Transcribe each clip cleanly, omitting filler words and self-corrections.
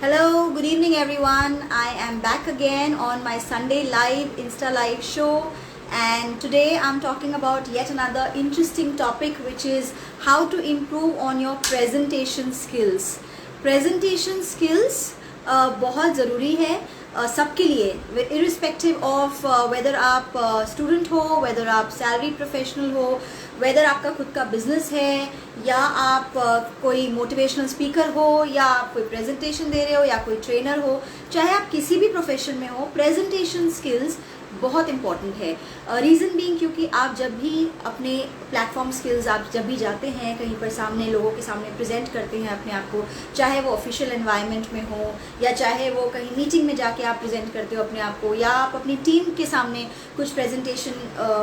Hello, good evening everyone. I am back again on my Sunday live Insta live show, and today I'm talking about yet another interesting topic, which is how to improve on your presentation skills. Presentation skills बहुत ज़रूरी है सबके लिए, irrespective of whether आप student हो, whether आप salary professional हो, whether आपका खुद का बिजनेस है, या आप कोई मोटिवेशनल स्पीकर हो, या आप कोई प्रेजेंटेशन दे रहे हो, या कोई ट्रेनर हो, चाहे आप किसी भी प्रोफेशन में हो, प्रेजेंटेशन स्किल्स बहुत इंपॉर्टेंट है. रीज़न बीइंग क्योंकि आप जब भी अपने प्लेटफॉर्म स्किल्स आप जब भी जाते हैं कहीं पर सामने लोगों के सामने प्रेजेंट करते हैं अपने आप को, चाहे वो ऑफिशियल एनवायरनमेंट में हो, या चाहे वो कहीं मीटिंग में जाके आप प्रेजेंट करते हो अपने आप को, या आप अपनी टीम के सामने कुछ प्रेजेंटेशन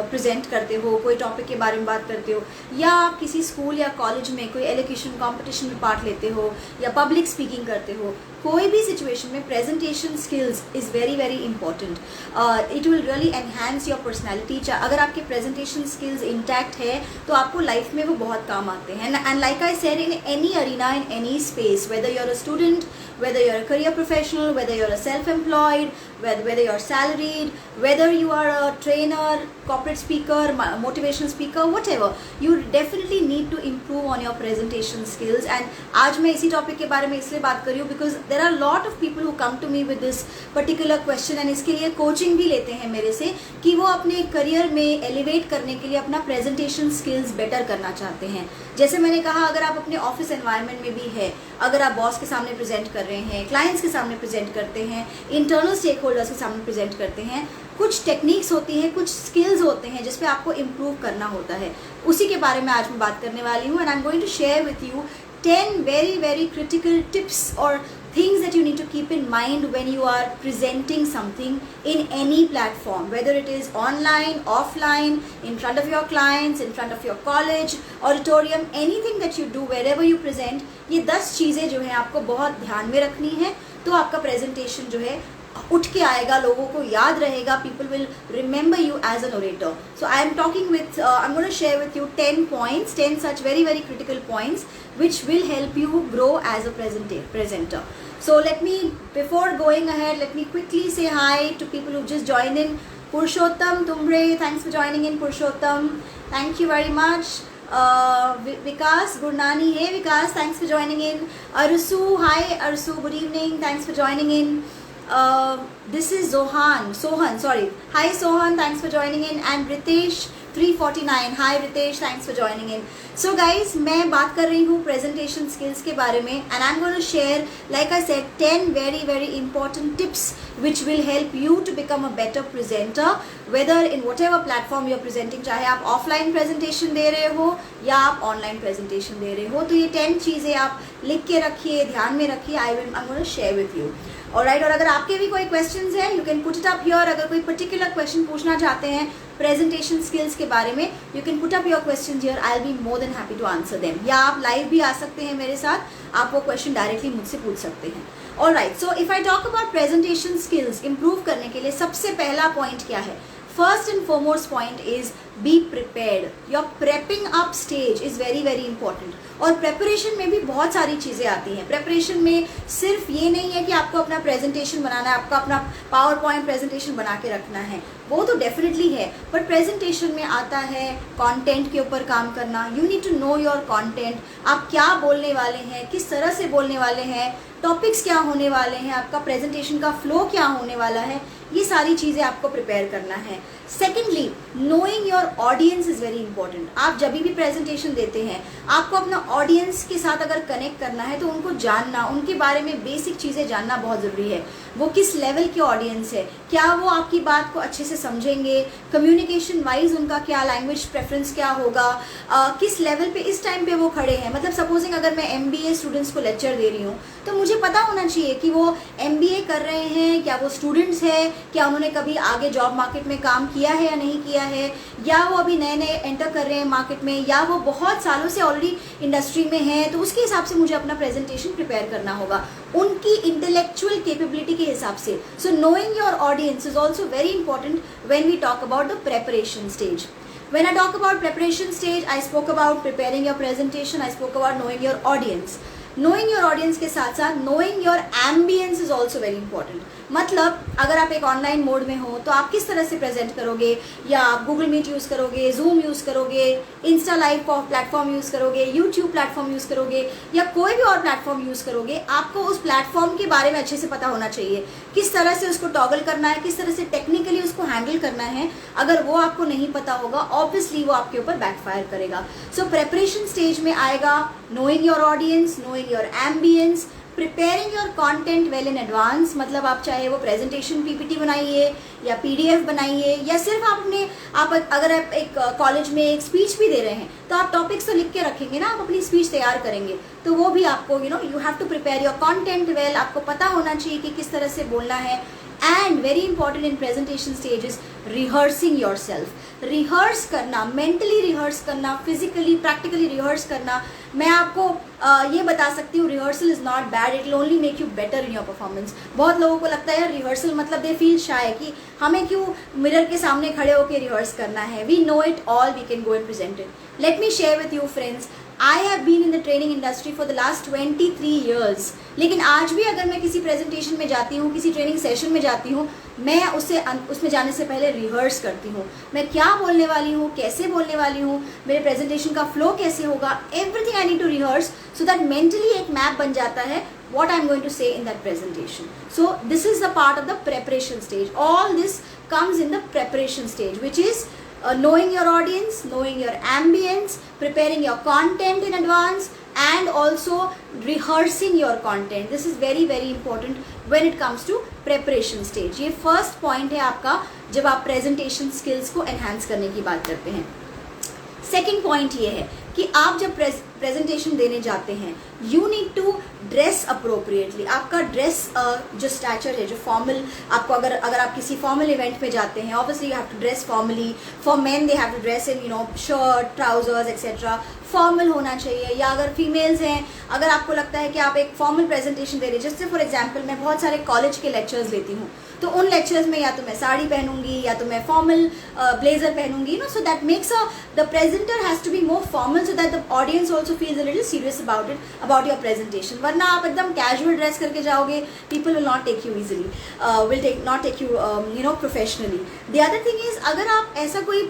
प्रेजेंट करते हो, कोई टॉपिक के बारे में बात करते हो, या आप किसी स्कूल या कॉलेज में कोई एलोकेशन कॉम्पिटिशन में पार्ट लेते हो, या पब्लिक स्पीकिंग करते हो, कोई भी सिचुएशन में presentation skills is very very important. It will really enhance your personality. अगर आपके प्रेजेंटेशन स्किल्स इंटैक्ट है तो आपको लाइफ में वो बहुत काम आते हैं. And like I said, in any arena, in any space, whether you are a student, whether you're a career professional, whether you're a self-employed, whether you're salaried, whether you are a trainer, corporate speaker, motivational speaker, whatever, you definitely need to improve on your presentation skills. And आज मैं इसी topic के बारे में इसलिए बात कर रही हूँ because there are a lot of people who come to me with this particular question, and इसके लिए कोचिंग भी लेते हैं मेरे से कि वो अपने करियर में एलिवेट करने के लिए अपना प्रेजेंटेशन स्किल्स बेटर करना चाहते हैं. जैसे मैंने कहा, अगर आप अपने ऑफिस एनवायरनमेंट में भी है, अगर आप बॉस के सामने प्रेजेंट कर रहे हैं, क्लाइंट्स के सामने प्रेजेंट करते हैं, इंटरनल स्टेक होल्डर्स के सामने प्रेजेंट करते हैं, कुछ टेक्निक्स होती हैं, कुछ स्किल्स होते हैं जिस पे आपको इम्प्रूव करना होता है. उसी के बारे में आज मैं बात करने वाली हूँ. And I am going to share with you 10 very very critical tips or things that you need to keep in mind when you are presenting something in any platform, whether it is online, offline, in front of your clients, in front of your college, auditorium, anything that you do, wherever you present. ये 10 चीज़ें जो हैं आपको बहुत ध्यान में रखनी है, तो आपका प्रेजेंटेशन जो है उठ के आएगा, लोगों को याद रहेगा. People will remember you as an orator. So I am talking with I am going to share with you 10 points, 10 such very very critical points which will help you grow as a presenter. So let me, before going ahead, let me quickly say hi to people who just joined in. Purushottam Tumbre, thanks for joining in. Purushottam, thank you very much. Vikas Gurnani, hey Vikas, thanks for joining in. Arsu, hi Arsu, good evening, thanks for joining in. This is Sohan, sorry. Hi Sohan, thanks for joining in. And Ritesh 349, hi Ritesh, thanks for joining in. So guys, मैं बात कर रही हूँ presentation skills के बारे में, and I'm going to share, like I said, 10 very very important tips which will help you to become a better presenter, whether in whatever platform you're presenting. चाहे आप ऑफलाइन प्रेजेंटेशन दे रहे हो या आप online presentation दे रहे हो, तो ये 10 चीज़ें आप लिख के रखिए, ध्यान में रखिए. I'm going to share with you. Alright. और अगर आपके भी कोई क्वेश्चंस हैं, you can put it up here. अगर कोई पर्टिकुलर क्वेश्चन पूछना चाहते हैं प्रेजेंटेशन स्किल्स के बारे में, you can put up your questions here. I will be more than happy to answer them. या आप लाइव भी आ सकते हैं मेरे साथ, आप वो क्वेश्चन डायरेक्टली मुझसे पूछ सकते हैं. Alright. So if I talk about presentation skills improve करने के लिए सबसे पहला पॉइंट क्या है? First and foremost point is be prepared. Your prepping up stage is very very important. और प्रेपरेशन में भी बहुत सारी चीज़ें आती हैं. प्रेपरेशन में सिर्फ ये नहीं है कि आपको अपना प्रेजेंटेशन बनाना है, आपको अपना पावर पॉइंट प्रेजेंटेशन बना के रखना है, वो तो डेफिनेटली है. बट प्रेजेंटेशन में आता है कंटेंट के ऊपर काम करना. You need to know your content. आप क्या बोलने वाले हैं, किस तरह से बोलने वाले हैं, टॉपिक्स क्या होने वाले हैं, आपका प्रेजेंटेशन का फ्लो क्या होने वाला है, ये सारी चीज़ें आपको प्रिपेयर करना है. Secondly, knowing your audience is very important. आप जब भी प्रेजेंटेशन देते हैं, आपको अपना ऑडियंस के साथ अगर कनेक्ट करना है तो उनको जानना, उनके बारे में बेसिक चीज़ें जानना बहुत ज़रूरी है. वो किस लेवल के ऑडियंस है, क्या वो आपकी बात को अच्छे से समझेंगे, कम्युनिकेशन वाइज उनका क्या लैंग्वेज प्रेफरेंस क्या होगा, किस लेवल पे इस टाइम पे वो खड़े हैं. मतलब सपोजिंग अगर मैं MBA स्टूडेंट्स को लेक्चर दे रही हूँ, तो मुझे पता होना चाहिए कि वो MBA कर रहे हैं, क्या वो स्टूडेंट्स हैं, क्या उन्होंने कभी आगे जॉब मार्केट में काम किया है या नहीं किया है, या वो अभी नए नए एंटर कर रहे हैं मार्केट में, या वो बहुत सालों से ऑलरेडी इंडस्ट्री में हैं. तो उसके हिसाब से मुझे अपना प्रेजेंटेशन प्रिपेयर करना होगा उनकी इंटेलेक्चुअल कैपेबिलिटी के हिसाब से. So knowing your audience is also very important when we talk about the preparation stage. When I talk about preparation stage, I spoke about preparing your presentation, I spoke about knowing your audience. Knowing your audience के साथ साथ knowing your ambience is also very important. मतलब अगर आप एक online mode में हो तो आप किस तरह से प्रेजेंट करोगे, या आप गूगल मीट यूज़ करोगे, जूम यूज़ करोगे, इंस्टा लाइव प्लेटफॉर्म यूज़ करोगे, यूट्यूब प्लेटफॉर्म यूज़ करोगे, या कोई भी और प्लेटफॉर्म यूज़ करोगे, आपको उस प्लेटफॉर्म के बारे में अच्छे से पता होना चाहिए, किस तरह से उसको टॉगल करना है, किस तरह से टेक्निकली उसको हैंडल करना है। अगर वो आपको नहीं पता होगा ऑब्वियसली वो आपके ऊपर बैकफायर करेगा। सो प्रेपरेशन स्टेज में आएगा knowing your audience, knowing your ambience, preparing your content well in advance. मतलब आप चाहे वो प्रेजेंटेशन पीपीटी बनाइए या पीडीएफ बनाइए, या सिर्फ आप अगर आप एक कॉलेज में एक स्पीच भी दे रहे हैं तो आप टॉपिक्स तो लिख के रखेंगे ना, आप अपनी स्पीच तैयार करेंगे, तो वो भी आपको you have to prepare your content well. आपको पता होना चाहिए कि किस तरह से बोलना है। And very important in presentation stage is rehearsing your self. Rehearse करना, मेंटली रिहर्स करना, फिजिकली प्रैक्टिकली रिहर्स करना। मैं आपको ये बता सकती हूँ, rehearsal is not bad, it will only make you better in your performance. बहुत लोगों को लगता है रिहर्सल मतलब दे फील शाय कि हमें क्यों मिरर के सामने खड़े होकर रिहर्स करना है। We know it all, we can go and present it. Let me share with you friends, I have been in the training industry for the last 23 years. लेकिन आज भी अगर मैं किसी प्रेजेंटेशन में जाती हूँ, किसी ट्रेनिंग सेशन में जाती हूँ, मैं उसमें जाने से पहले रिहर्स करती हूँ। मैं क्या बोलने वाली हूँ, कैसे बोलने वाली हूँ, मेरे प्रेजेंटेशन का फ्लो कैसे होगा, everything I need to rehearse so that mentally एक मैप बन जाता है what I'm going to say in that presentation. So this is the part of the preparation stage. All this comes in the preparation stage, which is knowing your audience, knowing your ambience, preparing your content in advance, and also rehearsing your content. This is very very important when it comes to preparation stage. ये first point है आपका जब आप presentation skills को enhance करने की बात करते हैं। सेकेंड पॉइंट ये है कि आप जब प्रेजेंटेशन देने जाते हैं, you need to dress appropriately. आपका ड्रेस जो स्टैचर है, जो फॉर्मल, आपको अगर आप किसी फॉर्मल इवेंट में जाते हैं, obviously you have to dress formally. For men they have to dress in shirt, trousers etcetera, formal होना चाहिए। या अगर फीमेल्स हैं, अगर आपको लगता है कि आप एक फॉर्मल प्रेजेंटेशन दे रहे हैं, जैसे फॉर एग्जाम्पल मैं बहुत सारे कॉलेज के लेक्चर्स लेती हूँ, तो उन लेक्चर्स में या तो मैं साड़ी पहनूंगी या तो मैं फॉर्मल ब्लेजर पहनूंगी, so that makes the presenter has to be more formal so that the audience also feels a little serious about your presentation. वरना आप एकदम कैजुअल ड्रेस करके जाओगे, people will not take you easily, will not take you professionally. The other thing is, अगर आप ऐसा कोई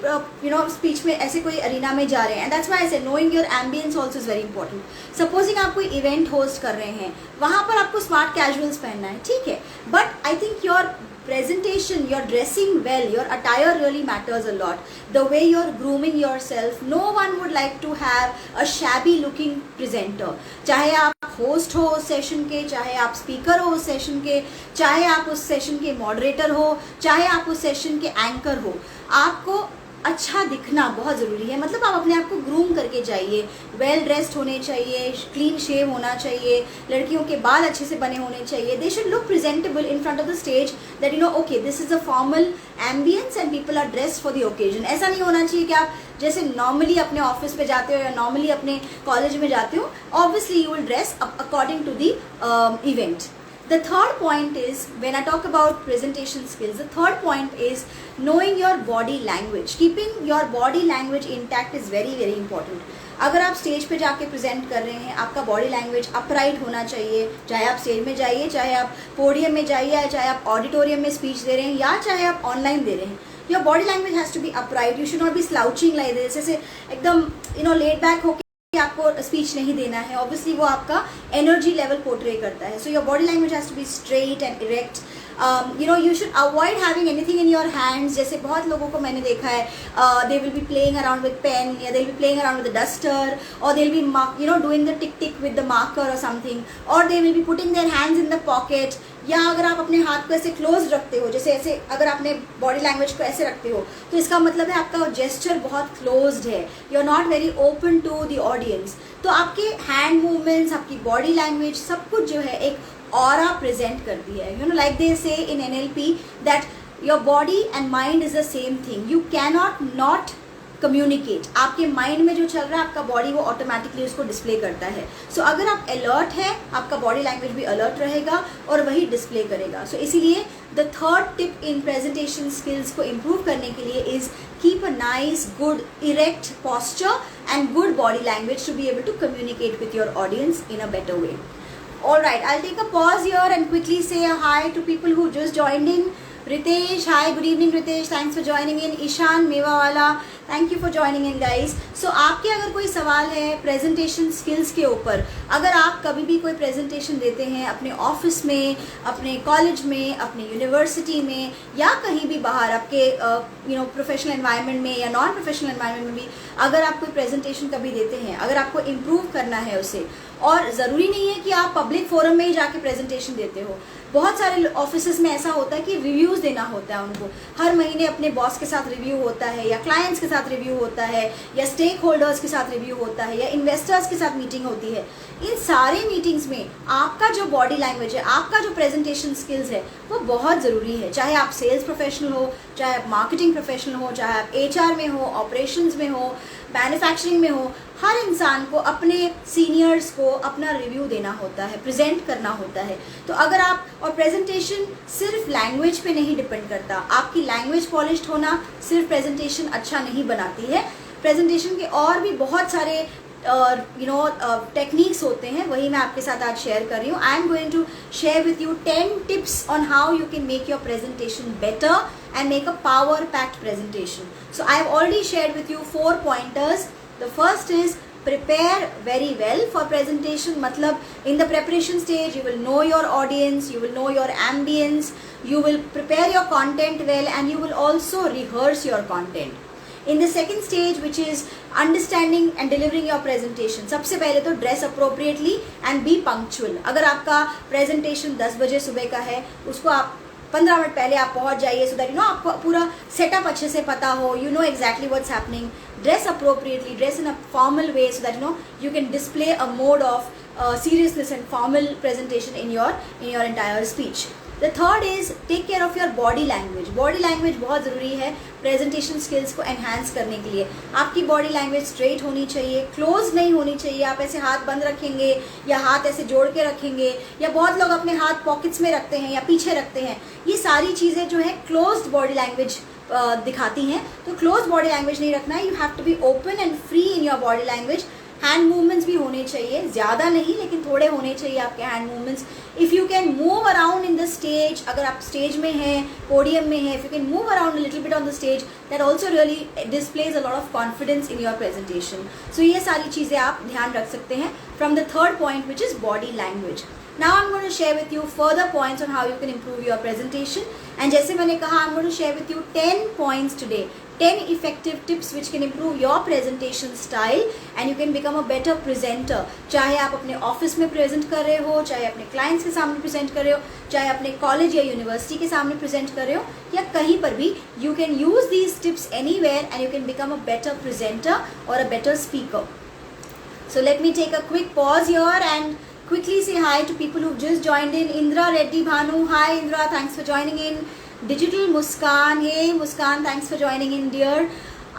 speech में ऐसे कोई अरीना में जा रहे हैं, एंड दैट्स व्हाई आई से knowing your ambience also is very important. Supposing आप कोई इवेंट होस्ट कर रहे हैं, वहाँ पर आपको स्मार्ट कैजुअल्स पहनना है, ठीक है, but I think your presentation, you're dressing well, your attire really matters a lot. The way you're grooming yourself, no one would like to have a shabby looking presenter. चाहे आप host हो उस session के, चाहे आप speaker हो उस session के, चाहे आप उस सेशन के मॉडरेटर हो, चाहे आप उस सेशन के एंकर हो, आपको अच्छा दिखना बहुत ज़रूरी है। मतलब आप अपने आप को ग्रूम करके जाइए, वेल ड्रेस्ड होने चाहिए, क्लीन शेव होना चाहिए, लड़कियों के बाल अच्छे से बने होने चाहिए। They should look presentable in front of the stage, that you know okay this is a formal ambience and people are dressed for the occasion. ऐसा नहीं होना चाहिए कि आप जैसे नॉर्मली अपने ऑफिस में जाते हो या नॉर्मली अपने कॉलेज में जाते हो, obviously you will dress according to the event. The third point is, when I talk about presentation skills, the third point is knowing your body language. Keeping your body language intact is very very important. अगर आप stage पे जाके present कर रहे हैं, आपका body language upright होना चाहिए। चाहे आप स्टेज में जाइए, चाहे आप पोडियम में जाइए, चाहे आप ऑडिटोरियम में स्पीच दे रहे हैं, या चाहे आप ऑनलाइन दे रहे हैं, your body language has to be upright. You should not be slouching like this, जैसे एकदम लेट बैक होकर आपको स्पीच नहीं देना है। ऑब्वियसली वो आपका एनर्जी लेवल पोर्ट्रे करता है। So your body language has to be straight and erect. You should avoid having anything in your hands. जैसे बहुत लोगों को मैंने देखा है, they will be playing around with pen, या they will be playing around with the duster, और they will be doing the tick tick with the marker और समथिंग, और they will be putting their hands in the pocket. या अगर आप अपने हाथ को ऐसे क्लोज रखते हो, जैसे ऐसे अगर आपने बॉडी लैंग्वेज को ऐसे रखते हो, तो इसका मतलब है आपका जेस्चर बहुत क्लोज्ड है, you are not very open to the audience. तो आपके हैंड मूवमेंट्स, आपकी बॉडी लैंग्वेज, सब कुछ जो है एक ऑरा प्रेजेंट करती है। लाइक दे से इन NLP that your body and mind is the same thing, you cannot not communicate. आपके माइंड में जो चल रहा है, आपका बॉडी वो ऑटोमेटिकली उसको डिस्प्ले करता है। सो अगर आप अलर्ट है, आपका बॉडी लैंग्वेज भी अलर्ट रहेगा और वही डिस्प्ले करेगा। सो इसीलिए the third tip in presentation skills को इम्प्रूव करने के लिए is keep a nice good erect posture and good body language to be able to communicate with your audience in a better way. Alright, I'll take a pause here and quickly say a hi to people who just joined in. Ritesh, hi, good evening Ritesh, thanks for joining in. Ishan Mewawala, thank you for joining in guys. So आपके अगर कोई सवाल है presentation skills के ऊपर, अगर आप कभी भी कोई प्रेजेंटेशन देते हैं अपने ऑफिस में, अपने कॉलेज में, अपने यूनिवर्सिटी में या कहीं भी बाहर आपके प्रोफेशनल एनवायरनमेंट में या नॉन प्रोफेशनल एनवायरनमेंट में भी अगर आप कोई प्रेजेंटेशन कभी देते हैं, अगर आपको इम्प्रूव करना है उसे, और ज़रूरी नहीं है कि आप पब्लिक फोरम में ही जाके प्रेजेंटेशन देते हो. बहुत सारे ऑफिसेज में ऐसा होता है कि रिव्यूज़ देना होता है उनको, हर महीने अपने बॉस के साथ रिव्यू होता है या क्लाइंट्स के साथ रिव्यू होता है या स्टेक होल्डर्स के साथ रिव्यू होता है या इन्वेस्टर्स के साथ मीटिंग होती है. इन सारे मीटिंग्स में आपका जो बॉडी लैंग्वेज है, आपका जो प्रेजेंटेशन स्किल्स है, वो बहुत ज़रूरी है. चाहे आप सेल्स प्रोफेशनल हो, चाहे आप मार्केटिंग प्रोफेशनल हो, चाहे आप HR में हो, ऑपरेशंस में हो, मैन्युफैक्चरिंग में हो, हर इंसान को अपने सीनियर्स को अपना रिव्यू देना होता है, प्रेजेंट करना होता है. तो अगर आप, और प्रेजेंटेशन सिर्फ लैंग्वेज पे नहीं डिपेंड करता, आपकी लैंग्वेज पॉलिश्ड होना सिर्फ प्रेजेंटेशन अच्छा नहीं बनाती है. प्रेजेंटेशन के और भी बहुत सारे टेक्निक्स होते हैं, वही मैं आपके साथ आज शेयर कर रही हूँ. I am going to share with you 10 tips on how you can make your presentation better and make a power packed presentation. So I have already shared with you 4 pointers. The first is prepare very well for presentation. Matlab in the preparation stage you will know your audience, you will know your ambience, you will prepare your content well, and you will also rehearse your content. In the second stage, which is understanding and delivering your presentation, सबसे पहले तो dress appropriately and be punctual. अगर आपका presentation 10 बजे सुबह का है, उसको आप 15 मिनट पहले आप पहुंच जाइए, सो दैट आपको पूरा सेटअप अच्छे से पता हो, you know exactly what's happening. Dress appropriately, dress in a formal way so that you can display a mode of seriousness and formal presentation in your entire speech. The third is take care of your body language. Body language बहुत ज़रूरी है presentation skills को enhance करने के लिए. आपकी body language straight होनी चाहिए, क्लोज नहीं होनी चाहिए. आप ऐसे हाथ बंद रखेंगे या हाथ ऐसे जोड़ के रखेंगे, या बहुत लोग अपने हाथ पॉकेट्स में रखते हैं या पीछे रखते हैं. ये सारी चीज़ें जो है क्लोज्ड बॉडी लैंग्वेज दिखाती हैं. तो क्लोज बॉडी लैंग्वेज नहीं रखना है. You have to be open and free in your body language. Hand movements भी होने चाहिए, ज़्यादा नहीं लेकिन थोड़े होने चाहिए आपके hand movements. If you can move around in the stage, अगर आप स्टेज में हैं, पोडियम में हैं, if you can move around little bit on the stage, that also really displays a lot of confidence in your presentation. So ये सारी चीज़ें आप ध्यान रख सकते हैं from the third point which is body language. Now I'm going to share with you further points on how you can improve your presentation. And जैसे मैंने कहा, I'm going to share with you 10 points today. 10 effective tips which can improve your presentation style and you can become a better presenter. चाहे आप अपने office में present कर रहे हो, चाहे अपने क्लाइंट्स के सामने प्रेजेंट कर रहे हो, चाहे अपने कॉलेज या यूनिवर्सिटी के सामने प्रेजेंट कर रहे हो, या कहीं पर भी, you can use these tips anywhere and you can become a better presenter or a better speaker. So let me take a quick pause here and quickly say hi to people who've just joined in. Indra Reddy Bhanu, hi Indra, thanks for joining in. Digital Muskan, hey Muskan, thanks for joining in dear.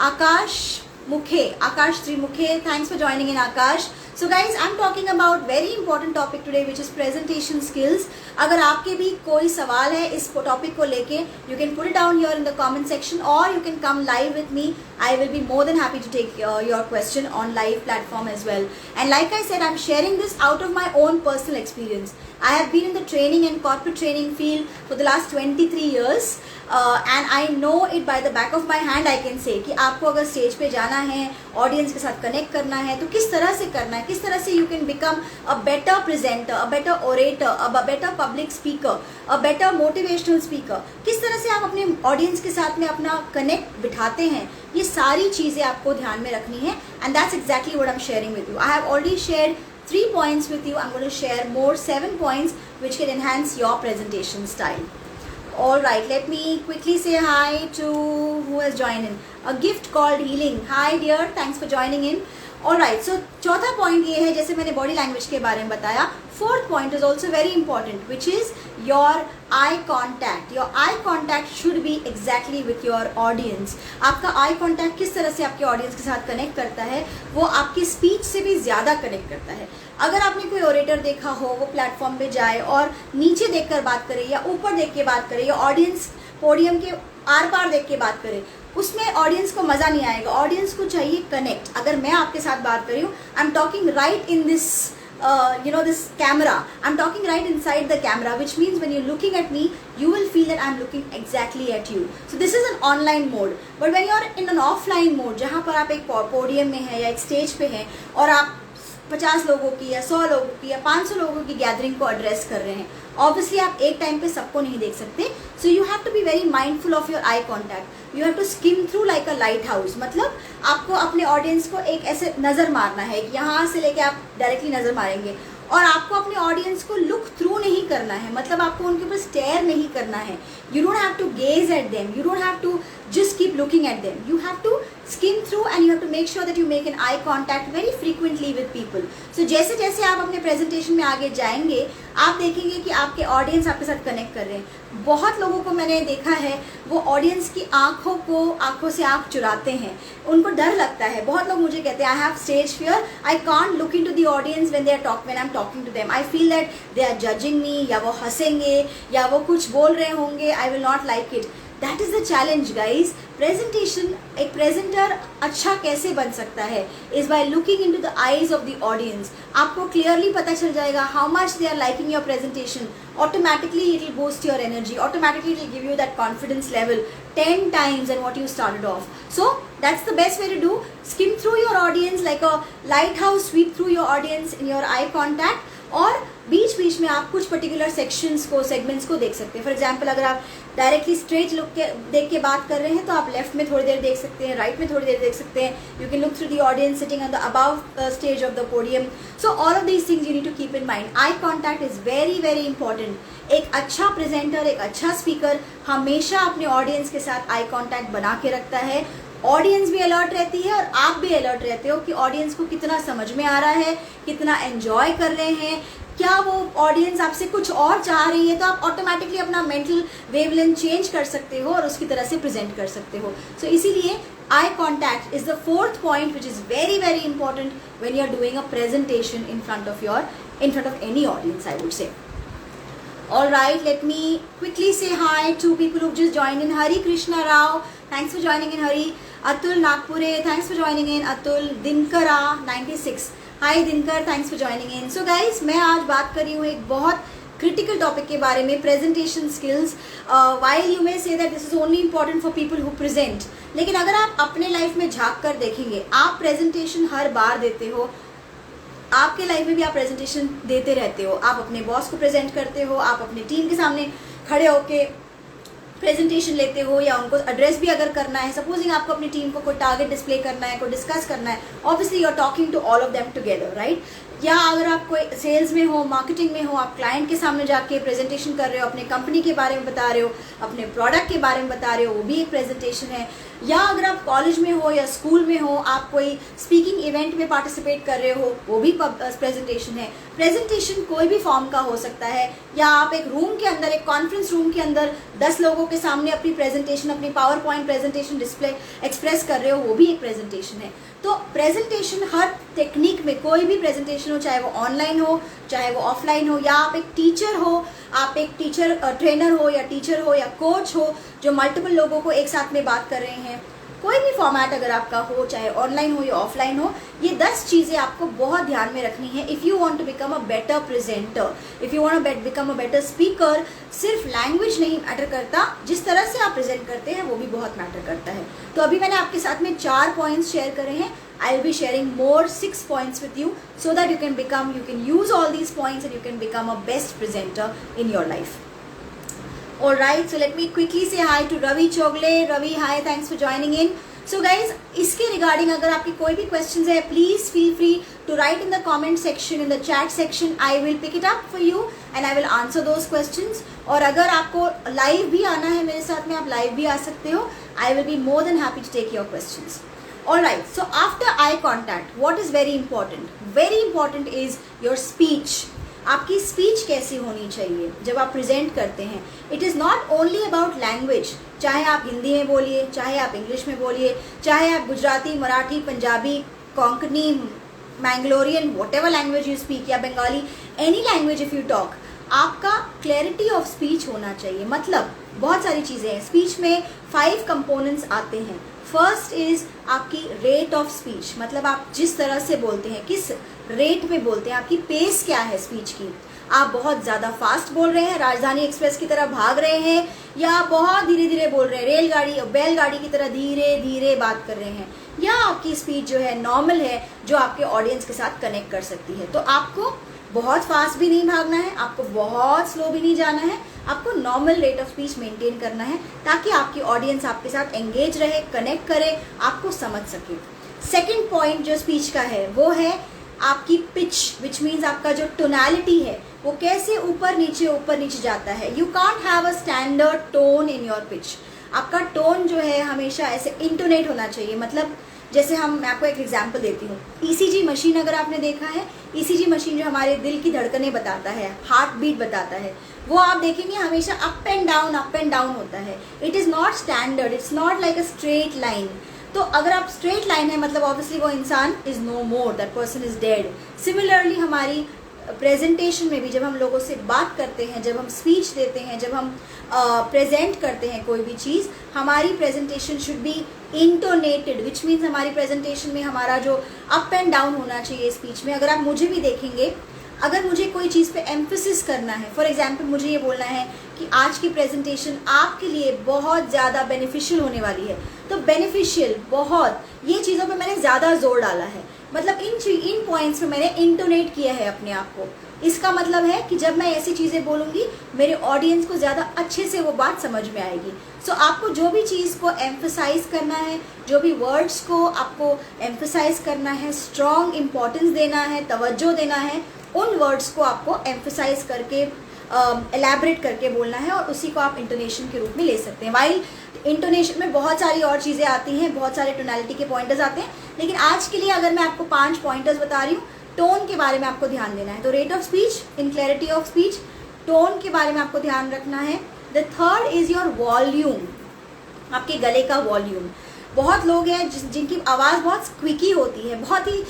Akash Trimukhe, thanks for joining in Akash. So guys, I'm talking about very important topic today which is presentation skills. अगर आपके भी कोई सवाल है इस topic को लेके, you can put it down here in the comment section or you can come live with me. I will be more than happy to take your question on live platform as well. And like I said, I'm sharing this out of my own personal experience. I have been in the training and corporate training field for the last 23 years and I know it by the back of my hand. I can say कि आपको अगर stage पे जाना है, audience के साथ connect करना है, तो किस तरह से करना है, किस तरह से you can become a better presenter, a better orator, a better public speaker, a better motivational speaker. किस तरह से आप अपने ऑडियंस के साथ में अपना कनेक्ट बिठाते हैं, ये सारी चीज़ें आपको ध्यान में रखनी है. And that's exactly what I'm sharing with you. I have already shared 3 points with you. I'm going to share more 7 points which can enhance your presentation style. Alright, let me quickly say hi to who has joined in. A gift called healing. Hi dear, thanks for joining in. Alright, so चौथा point ये है, जैसे मैंने body language के बारे में बताया, fourth point is also very important, which is your eye contact. Your eye contact should be exactly with your audience. आपका आई कॉन्टैक्ट किस तरह से आपके ऑडियंस के साथ कनेक्ट करता है, वो आपकी स्पीच से भी ज़्यादा कनेक्ट करता है. अगर आपने कोई ओरेटर देखा हो, वो प्लेटफॉर्म पे जाए और नीचे देखकर बात करे या ऊपर देख के बात करे या ऑडियंस पोडियम के आर पार देख के बात करे, उसमें ऑडियंस को मज़ा नहीं आएगा. ऑडियंस को चाहिए कनेक्ट. अगर मैं आपके साथ बात कर रही हूँ, I am talking right in this this camera, I'm talking right inside the camera, which means when you're looking at me, you will feel that I'm looking exactly at you. So this is an online mode. But when you're in an offline mode, जहाँ पर आप एक podium में हैं या एक stage पे हैं और आप 50 लोगों की या 100 लोगों की या 500 लोगों की गैदरिंग को एड्रेस कर रहे हैं, ऑब्वियसली आप एक टाइम पे सबको नहीं देख सकते. So you have to be very mindful of your eye contact. You have to skim through like a lighthouse. मतलब आपको अपने ऑडियंस को एक ऐसे नज़र मारना है कि यहाँ से लेके आप डायरेक्टली नज़र मारेंगे, और आपको अपने ऑडियंस को लुक थ्रू नहीं करना है. मतलब आपको उनके ऊपर स्टेयर नहीं करना है. You don't have to gaze at them, you don't have to just keep looking at them. You have to skim through and you have to make sure that you make an eye contact very frequently with people. So जैसे जैसे आप अपने presentation में आगे जाएंगे, आप देखेंगे कि आपके ऑडियंस आपके साथ कनेक्ट कर रहे हैं. बहुत लोगों को मैंने देखा है, वो ऑडियंस की आंखों से आंख चुराते हैं. उनको डर लगता है. बहुत लोग मुझे कहते हैं, I have stage fear, I can't look into the audience when I am talking to them. I feel that they are judging me, या वो हंसेंगे या वो कुछ बोल रहे होंगे, I will not like it. That is the challenge, guys. Presentation, एक प्रेजेंटर अच्छा कैसे बन सकता है, is by looking into the eyes of the audience. आपको clearly पता चल जाएगा how much they are liking your presentation. Automatically it will boost your energy. Automatically it will give you that confidence level 10 times than what you started off. So that's the best way to do. Skim through your audience like a lighthouse, sweep through your audience in your eye contact. और बीच बीच में आप कुछ particular segments को देख सकते हैं. For example, अगर आप डायरेक्टली स्ट्रेट लुक के देख के बात कर रहे हैं, तो आप लेफ्ट में थोड़ी देर देख सकते हैं, राइट में थोड़ी देर देख सकते हैं. You can look through the audience sitting on the above stage of the podium. So all of these things you need to keep in mind. Eye contact is very very important. एक अच्छा presenter, एक अच्छा speaker हमेशा अपने audience के साथ eye contact बना के रखता है. ऑडियंस भी अलर्ट रहती है और आप भी अलर्ट रहते हो कि ऑडियंस को कितना समझ में आ रहा है, कितना एंजॉय कर रहे हैं, क्या वो ऑडियंस आपसे कुछ और चाह रही है. तो आप ऑटोमेटिकली अपना मेंटल वेवलेंथ चेंज कर सकते हो और उसकी तरह से प्रेजेंट कर सकते हो. सो इसीलिए eye contact is the fourth point which is very very important when you are doing a presentation in front of any audience, I would say. All right, let me quickly say hi to people who've just joined in. Hari Krishna Rao, thanks for joining in. Hari. Atul Nagpure, thanks for joining in. Atul. Dinkara 96, hi Dinkar, thanks for joining in. So guys, मैं आज बात कर रही हूँ एक बहुत critical topic के बारे में, presentation skills. while you may say that this is only important for people who present, लेकिन अगर आप अपने लाइफ में झांक कर देखेंगे, आप प्रेजेंटेशन हर बार देते हो. आपके लाइफ में भी आप प्रेजेंटेशन देते रहते हो. आप अपने बॉस को प्रेजेंट करते हो, आप अपने टीम के सामने खड़े होके प्रेजेंटेशन लेते हो, या उनको एड्रेस भी अगर करना है. सपोजिंग आपको अपनी टीम को कोई टारगेट डिस्प्ले करना है, कोई डिस्कस करना है, obviously you are talking to all of them together, right. या अगर आप कोई सेल्स में हो, मार्केटिंग में हो, आप क्लाइंट के सामने जाके प्रेजेंटेशन कर रहे हो, अपने कंपनी के बारे में बता रहे हो, अपने प्रोडक्ट के बारे में बता रहे हो, वो भी एक प्रेजेंटेशन है. या अगर आप कॉलेज में हो या स्कूल में हो, आप कोई स्पीकिंग इवेंट में पार्टिसिपेट कर रहे हो, वो भी प्रेजेंटेशन है. प्रेजेंटेशन कोई भी फॉर्म का हो सकता है. या आप एक रूम के अंदर, एक कॉन्फ्रेंस रूम के अंदर 10 लोगों के सामने अपनी प्रेजेंटेशन, अपनी power point presentation display express कर रहे हो, वो भी एक प्रेजेंटेशन है. तो प्रेजेंटेशन हर टेक्निक में, कोई भी प्रेजेंटेशन हो, चाहे वो ऑनलाइन हो, चाहे वो ऑफलाइन हो, या आप एक टीचर हो, आप एक टीचर ट्रेनर हो, या टीचर हो, या कोच हो जो मल्टीपल लोगों को एक साथ में बात कर रहे हैं, कोई भी फॉर्मेट अगर आपका हो, चाहे ऑनलाइन हो या ऑफलाइन हो, ये 10 चीज़ें आपको बहुत ध्यान में रखनी है. If you want to become a better presenter, if you want to become a better speaker, सिर्फ लैंग्वेज नहीं मैटर करता, जिस तरह से आप प्रेजेंट करते हैं वो भी बहुत मैटर करता है. तो अभी मैंने आपके साथ में 4 पॉइंट्स शेयर करे हैं. I will be sharing more 6 points with you so that you can use all these points and you can become a best presenter in your life. Alright, so let me quickly say hi to Ravi Chogle. Ravi, hi, thanks for joining in. So guys, इसके regarding अगर आपकी कोई भी questions है, please feel free to write in the comment section, in the chat section. I will pick it up for you and I will answer those questions. और अगर आपको live भी आना है मेरे साथ में, आप live भी आ सकते हो. I will be more than happy to take your questions. Alright, so after eye contact, what is very important? Very important is your speech. आपकी स्पीच कैसी होनी चाहिए जब आप प्रेजेंट करते हैं. It is not only about language. चाहे आप हिंदी में बोलिए, चाहे आप इंग्लिश में बोलिए, चाहे आप Gujarati, Marathi, Punjabi, Konkani, Mangalorean, whatever language you speak, या Bengali, any language if you talk, आपका क्लैरिटी ऑफ स्पीच होना चाहिए. मतलब बहुत सारी चीज़ें हैं स्पीच में. 5 कंपोनेंट्स आते हैं. फर्स्ट इज आपकी रेट ऑफ स्पीच, मतलब आप जिस तरह से बोलते हैं, किस रेट में बोलते हैं, आपकी पेस क्या है स्पीच की. आप बहुत ज़्यादा फास्ट बोल रहे हैं, राजधानी एक्सप्रेस की तरह भाग रहे हैं, या बहुत धीरे धीरे बोल रहे हैं, रेलगाड़ी बैलगाड़ी की तरह धीरे धीरे बात कर रहे हैं, या आपकी स्पीच जो है नॉर्मल है, जो आपके ऑडियंस के साथ कनेक्ट कर सकती है. तो आपको बहुत फास्ट भी नहीं भागना है, आपको बहुत स्लो भी नहीं जाना है, आपको normal rate of speech maintain करना है, ताकि आपकी ऑडियंस आपके साथ एंगेज रहे, कनेक्ट करे, आपको समझ सके. सेकंड पॉइंट जो स्पीच का है वो है आपकी पिच, विच मीन्स आपका जो टोनैलिटी है वो कैसे ऊपर नीचे जाता है. You can't have a standard tone in your pitch. आपका टोन जो है हमेशा ऐसे इंटोनेट होना चाहिए. मतलब जैसे मैं आपको एक एग्जांपल देती हूँ. ईसीजी मशीन अगर आपने देखा है, ईसीजी मशीन जो हमारे दिल की धड़कनें बताता है, हार्ट बीट बताता है, वो आप देखेंगे हमेशा अप एंड डाउन होता है. It is not standard, it's not like a straight line. तो अगर आप स्ट्रेट लाइन है मतलब ऑब्वियसली वो इंसान is no more, that person is dead. Similarly हमारी प्रेजेंटेशन में भी जब हम लोगों से बात करते हैं, जब हम स्पीच देते हैं, जब हम प्रेजेंट करते हैं कोई भी चीज़, हमारी presentation should be intonated, which means हमारी प्रेजेंटेशन में हमारा जो अप एंड डाउन होना चाहिए स्पीच में. अगर आप मुझे भी देखेंगे, अगर मुझे कोई चीज़ पे एम्फेसिस करना है, फॉर एग्जांपल मुझे ये बोलना है कि आज की प्रेजेंटेशन आपके लिए बहुत ज़्यादा बेनिफिशियल होने वाली है, तो बेनिफिशियल, बहुत, ये चीज़ों पे मैंने ज़्यादा जोर डाला है. मतलब इन पॉइंट्स पे मैंने इंटोनेट किया है अपने आप को. इसका मतलब है कि जब मैं ऐसी चीज़ें बोलूँगी मेरे ऑडियंस को ज़्यादा अच्छे से वो बात समझ में आएगी. सो आपको जो भी चीज़ को एम्फसाइज करना है, जो भी वर्ड्स को आपको एम्फसाइज करना है, स्ट्रॉन्ग इम्पॉर्टेंस देना है, तवज्जो देना है, उन वर्ड्स को आपको एम्फसाइज करके एलैबोरेट करके बोलना है, और उसी को आप इंटोनेशन के रूप में ले सकते हैं. वाइल इंटोनेशन में बहुत सारी और चीज़ें आती हैं, बहुत सारे टोनैलिटी के पॉइंटर्स आते हैं, लेकिन आज के लिए अगर मैं आपको 5 पॉइंटर्स बता रही हूँ, टोन के बारे में आपको ध्यान देना है. तो rate of speech, in clarity of speech, tone के बारे में आपको ध्यान रखना है. The third is your volume, आपके गले का वॉल्यूम. बहुत लोग हैं जिनकी आवाज़ बहुत स्क्विकी होती है, बहुत ही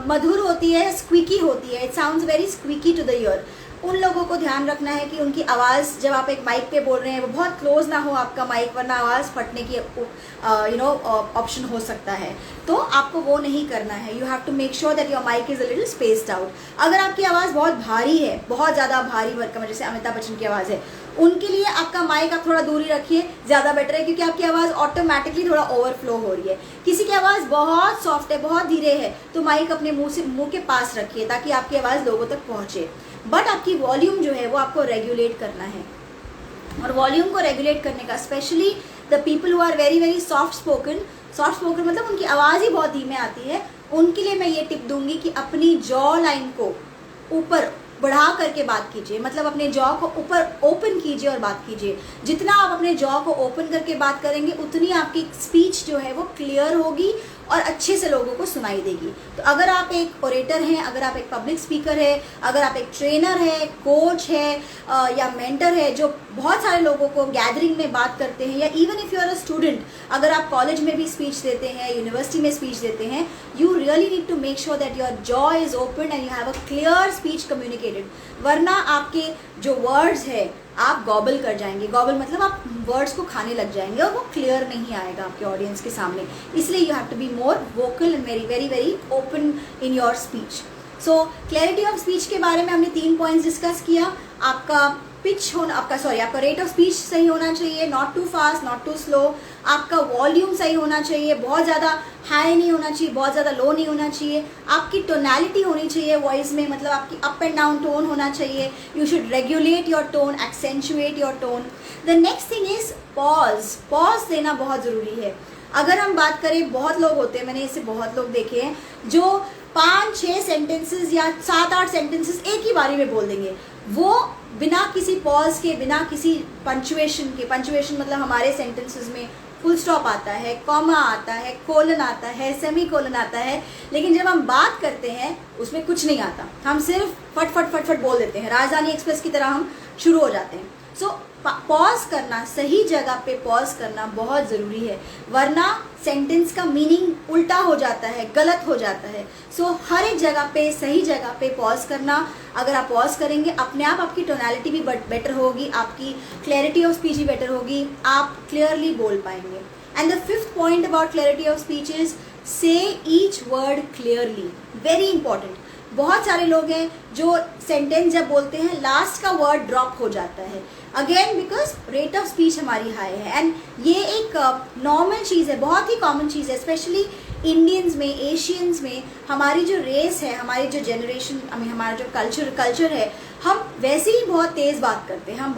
मधुर होती है, स्क्विकी होती है, it sounds very squeaky to the ear. उन लोगों को ध्यान रखना है कि उनकी आवाज़ जब आप एक माइक पे बोल रहे हैं वो बहुत क्लोज ना हो आपका माइक, वरना आवाज़ फटने की ऑप्शन हो सकता है. तो आपको वो नहीं करना है. You have to make sure that your mic is a little spaced out. अगर आपकी आवाज़ बहुत भारी है, बहुत ज़्यादा भारी भरकम, जैसे अमिताभ बच्चन की आवाज़ है, उनके लिए आपका माइक आप थोड़ा दूरी रखिए, ज़्यादा बेटर है, क्योंकि आपकी आवाज़ ऑटोमेटिकली थोड़ा ओवरफ्लो हो रही है. किसी की आवाज़ बहुत सॉफ्ट है, बहुत धीरे है, तो माइक अपने मुंह के पास रखिए ताकि आपकी आवाज़ लोगों तक पहुँचे. बट आपकी वॉल्यूम जो है वो आपको रेगुलेट करना है. और वॉल्यूम को रेगुलेट करने का, specially the people who are very very soft spoken मतलब उनकी आवाज़ ही बहुत धीमे आती है, उनके लिए मैं ये टिप दूंगी कि अपनी जॉ लाइन को ऊपर बढ़ा करके बात कीजिए. मतलब अपने जॉ को ऊपर ओपन कीजिए और बात कीजिए. जितना आप अपने जॉ को ओपन करके बात करेंगे, उतनी आपकी स्पीच जो है वो क्लियर होगी और अच्छे से लोगों को सुनाई देगी. तो अगर आप एक ओरेटर हैं, अगर आप एक पब्लिक स्पीकर है, अगर आप एक ट्रेनर है, कोच है, या मेंटर है, जो बहुत सारे लोगों को गैदरिंग में बात करते हैं, या even if you are a student, अगर आप कॉलेज में भी स्पीच देते हैं, यूनिवर्सिटी में स्पीच देते हैं, you really need to make sure that your jaw is open and you have a clear speech communicated. वरना आपके जो वर्ड्स है आप गॉबल कर जाएंगे. गॉबल मतलब आप वर्ड्स को खाने लग जाएंगे और वो क्लियर नहीं आएगा आपके ऑडियंस के सामने. इसलिए you have to be more vocal and very very very open in your speech. So clarity of speech के बारे में हमने 3 पॉइंट्स डिस्कस किया. आपका पिच होना, आपका रेट ऑफ स्पीच सही होना चाहिए, not too fast, not too slow. आपका वॉल्यूम सही होना चाहिए, बहुत ज़्यादा हाई नहीं होना चाहिए, बहुत ज़्यादा लो नहीं होना चाहिए. आपकी टोनैलिटी होनी चाहिए वॉइस में, मतलब आपकी अप एंड डाउन टोन होना चाहिए. You should regulate your tone, accentuate your tone. The next thing is pause देना बहुत ज़रूरी है. अगर हम बात करें, बहुत लोग होते हैं, मैंने ऐसे बहुत लोग देखे हैं जो 5-6 सेंटेंसेस या 7-8 सेंटेंसेस एक ही बारी में बोल देंगे. वो बिना किसी पॉज के, बिना किसी पंचुएशन के, पंचुएशन मतलब हमारे सेंटेंसेस में फुल स्टॉप आता है, कॉमा आता है, कोलन आता है, सेमी कोलन आता है, लेकिन जब हम बात करते हैं उसमें कुछ नहीं आता, हम सिर्फ फट फट फट फट बोल देते हैं, राजधानी एक्सप्रेस की तरह हम शुरू हो जाते हैं। सो पॉज करना, सही जगह पे पॉज करना बहुत ज़रूरी है, वरना सेंटेंस का मीनिंग उल्टा हो जाता है, गलत हो जाता है। सो हर एक जगह पे, सही जगह पे पॉज करना। अगर आप पॉज करेंगे, अपने आप आपकी टोनैलिटी भी बेटर होगी, आपकी क्लैरिटी ऑफ स्पीच भी बेटर होगी, आप क्लियरली बोल पाएंगे। And the fifth point about clarity of speech is say each word clearly, very important. बहुत सारे लोग हैं जो सेंटेंस जब बोलते हैं लास्ट का वर्ड ड्रॉप हो जाता है, again because rate of speech हमारी हाई है। एंड ये एक नॉर्मल चीज़ है, बहुत ही कॉमन चीज़ है, स्पेशली इंडियंस में, एशियंस में। हमारी जो रेस है, हमारी जो जनरेशन, हमारा जो कल्चर है, हम वैसे ही बहुत तेज़ बात करते हैं,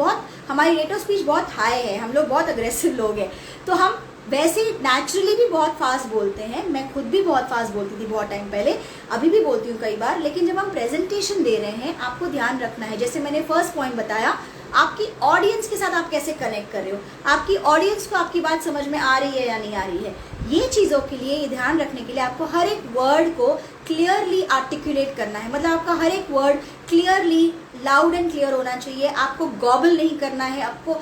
हमारी रेट ऑफ स्पीच बहुत हाई है, हम लोग बहुत अग्रेसिव लोग हैं, तो हम वैसे नेचुरली भी बहुत फास्ट बोलते हैं। मैं खुद भी बहुत फास्ट बोलती थी बहुत टाइम पहले, अभी भी बोलती हूँ कई बार। लेकिन जब हम प्रेजेंटेशन दे रहे हैं, आपको ध्यान रखना है, जैसे मैंने फर्स्ट पॉइंट बताया, आपकी ऑडियंस के साथ आप कैसे कनेक्ट कर रहे हो, आपकी ऑडियंस को आपकी बात समझ में आ रही है या नहीं आ रही है। ये चीज़ों के लिए, ये ध्यान रखने के लिए आपको हर एक वर्ड को क्लियरली आर्टिकुलेट करना है। मतलब आपका हर एक word clearly, loud and clear होना चाहिए। आपको गॉबल नहीं करना है, आपको